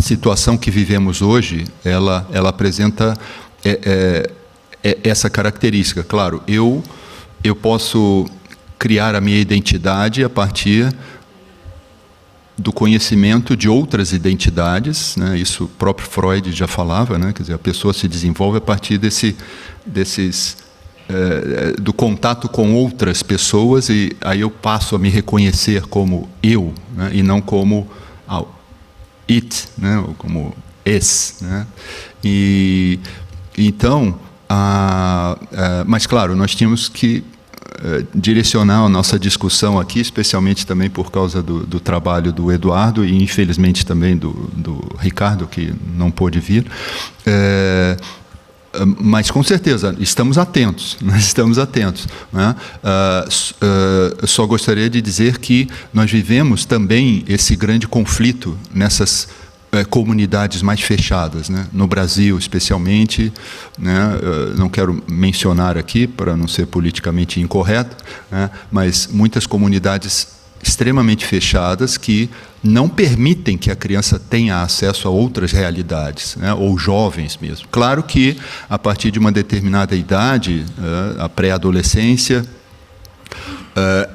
situação que vivemos hoje, ela apresenta essa característica. Claro, eu posso criar a minha identidade a partir do conhecimento de outras identidades, né? Isso o próprio Freud já falava, né? Quer dizer, a pessoa se desenvolve a partir do contato com outras pessoas, e aí eu passo a me reconhecer como eu, né? E não como it, né? Ou como es, né? E então, mas claro, nós tínhamos que direcionar a nossa discussão aqui, especialmente também por causa do trabalho do Eduardo e infelizmente também do Ricardo, que não pôde vir. Mas, com certeza, estamos atentos, nós estamos atentos, né? Só gostaria de dizer que nós vivemos também esse grande conflito nessas comunidades mais fechadas, né? No Brasil, especialmente, né? Não quero mencionar aqui, para não ser politicamente incorreto, né? Mas muitas comunidades extremamente fechadas que não permitem que a criança tenha acesso a outras realidades, né? Ou jovens mesmo. Claro que, a partir de uma determinada idade, a pré-adolescência,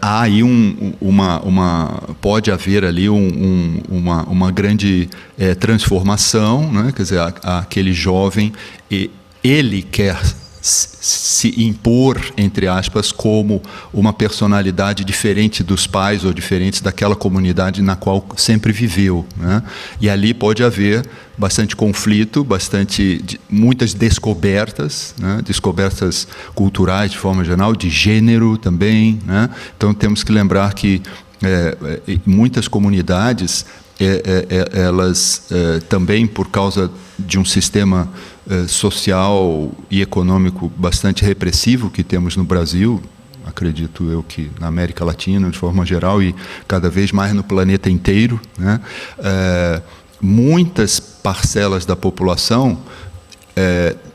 há aí pode haver ali uma grande transformação, né? Quer dizer, aquele jovem, ele quer se impor, entre aspas, como uma personalidade diferente dos pais ou diferente daquela comunidade na qual sempre viveu, né? E ali pode haver bastante conflito, muitas descobertas, né? Descobertas culturais de forma geral, de gênero também, né? Então temos que lembrar que muitas comunidades elas também, por causa de um sistema social e econômico bastante repressivo que temos no Brasil, acredito eu que na América Latina, de forma geral, e cada vez mais no planeta inteiro, né? Muitas parcelas da população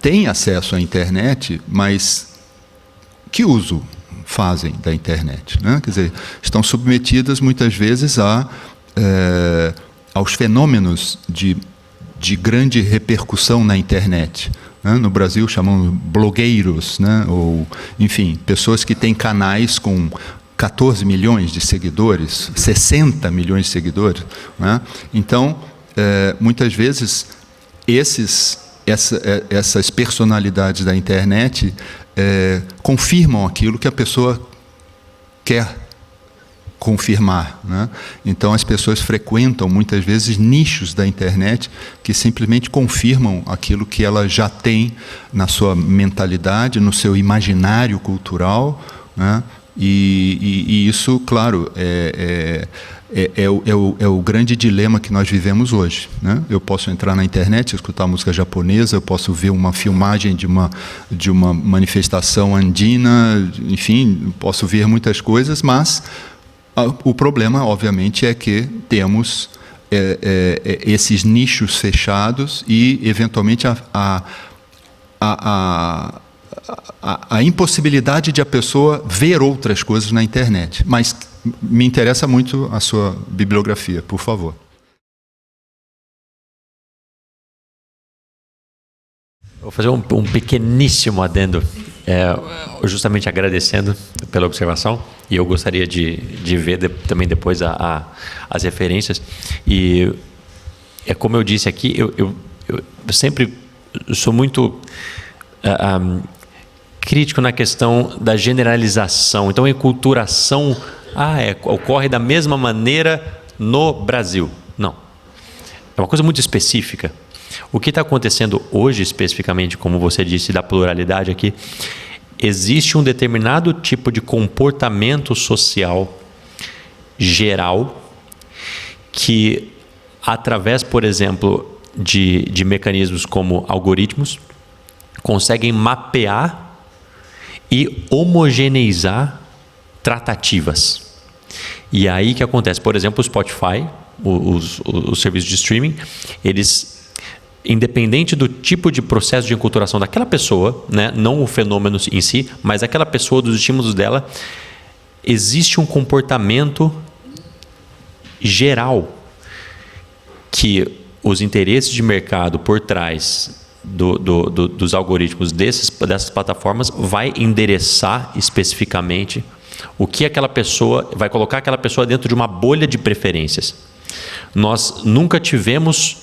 têm acesso à internet, mas que uso fazem da internet, né? Quer dizer, estão submetidas muitas vezes aos fenômenos de grande repercussão na internet, né? No Brasil chamamos blogueiros, né? Ou, enfim, pessoas que têm canais com 14 milhões de seguidores, 60 milhões de seguidores, né? Então, muitas vezes, essas personalidades da internet confirmam aquilo que a pessoa quer confirmar, né? Então as pessoas frequentam muitas vezes nichos da internet que simplesmente confirmam aquilo que ela já tem na sua mentalidade, no seu imaginário cultural, né? E isso, claro, é o grande dilema que nós vivemos hoje, né? Eu posso entrar na internet, escutar música japonesa, eu posso ver uma filmagem de uma manifestação andina, enfim, posso ver muitas coisas, mas o problema, obviamente, é que temos esses nichos fechados e, eventualmente, a impossibilidade de a pessoa ver outras coisas na internet. Mas me interessa muito a sua bibliografia, por favor.
Vou fazer um pequeníssimo adendo, justamente agradecendo pela observação, e eu gostaria de ver também depois as referências. E é como eu disse aqui, eu sempre sou muito crítico na questão da generalização. Então, a enculturação ocorre da mesma maneira no Brasil. Não. É uma coisa muito específica. O que está acontecendo hoje, especificamente, como você disse, da pluralidade aqui, existe um determinado tipo de comportamento social geral que, através, por exemplo, de mecanismos como algoritmos, conseguem mapear e homogeneizar tratativas. E aí que acontece? Por exemplo, o Spotify, os serviços de streaming, eles, independente do tipo de processo de enculturação daquela pessoa, né, não o fenômeno em si, mas aquela pessoa, dos estímulos dela, existe um comportamento geral que os interesses de mercado por trás dos algoritmos dessas plataformas vai endereçar especificamente o que aquela pessoa, vai colocar aquela pessoa dentro de uma bolha de preferências. Nós nunca tivemos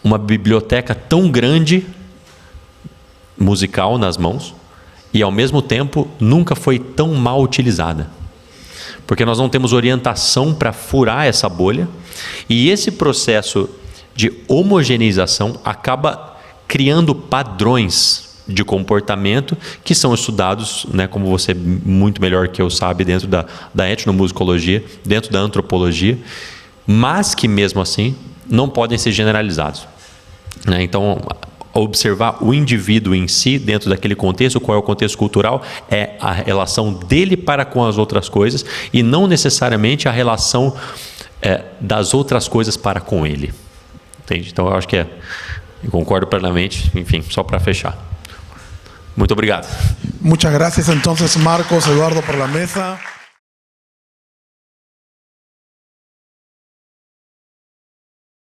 uma biblioteca tão grande musical nas mãos e, ao mesmo tempo, nunca foi tão mal utilizada. Porque nós não temos orientação para furar essa bolha, e esse processo de homogeneização acaba criando padrões de comportamento que são estudados, né, como você muito melhor que eu sabe, dentro da etnomusicologia, dentro da antropologia, mas que mesmo assim não podem ser generalizados, né? Então, observar o indivíduo em si, dentro daquele contexto, qual é o contexto cultural, é a relação dele para com as outras coisas e não necessariamente a relação das outras coisas para com ele. Entende? Então, eu acho que eu concordo plenamente, enfim, só para fechar. Muito obrigado.
Muchas gracias entonces, Marcos, Eduardo, por la mesa.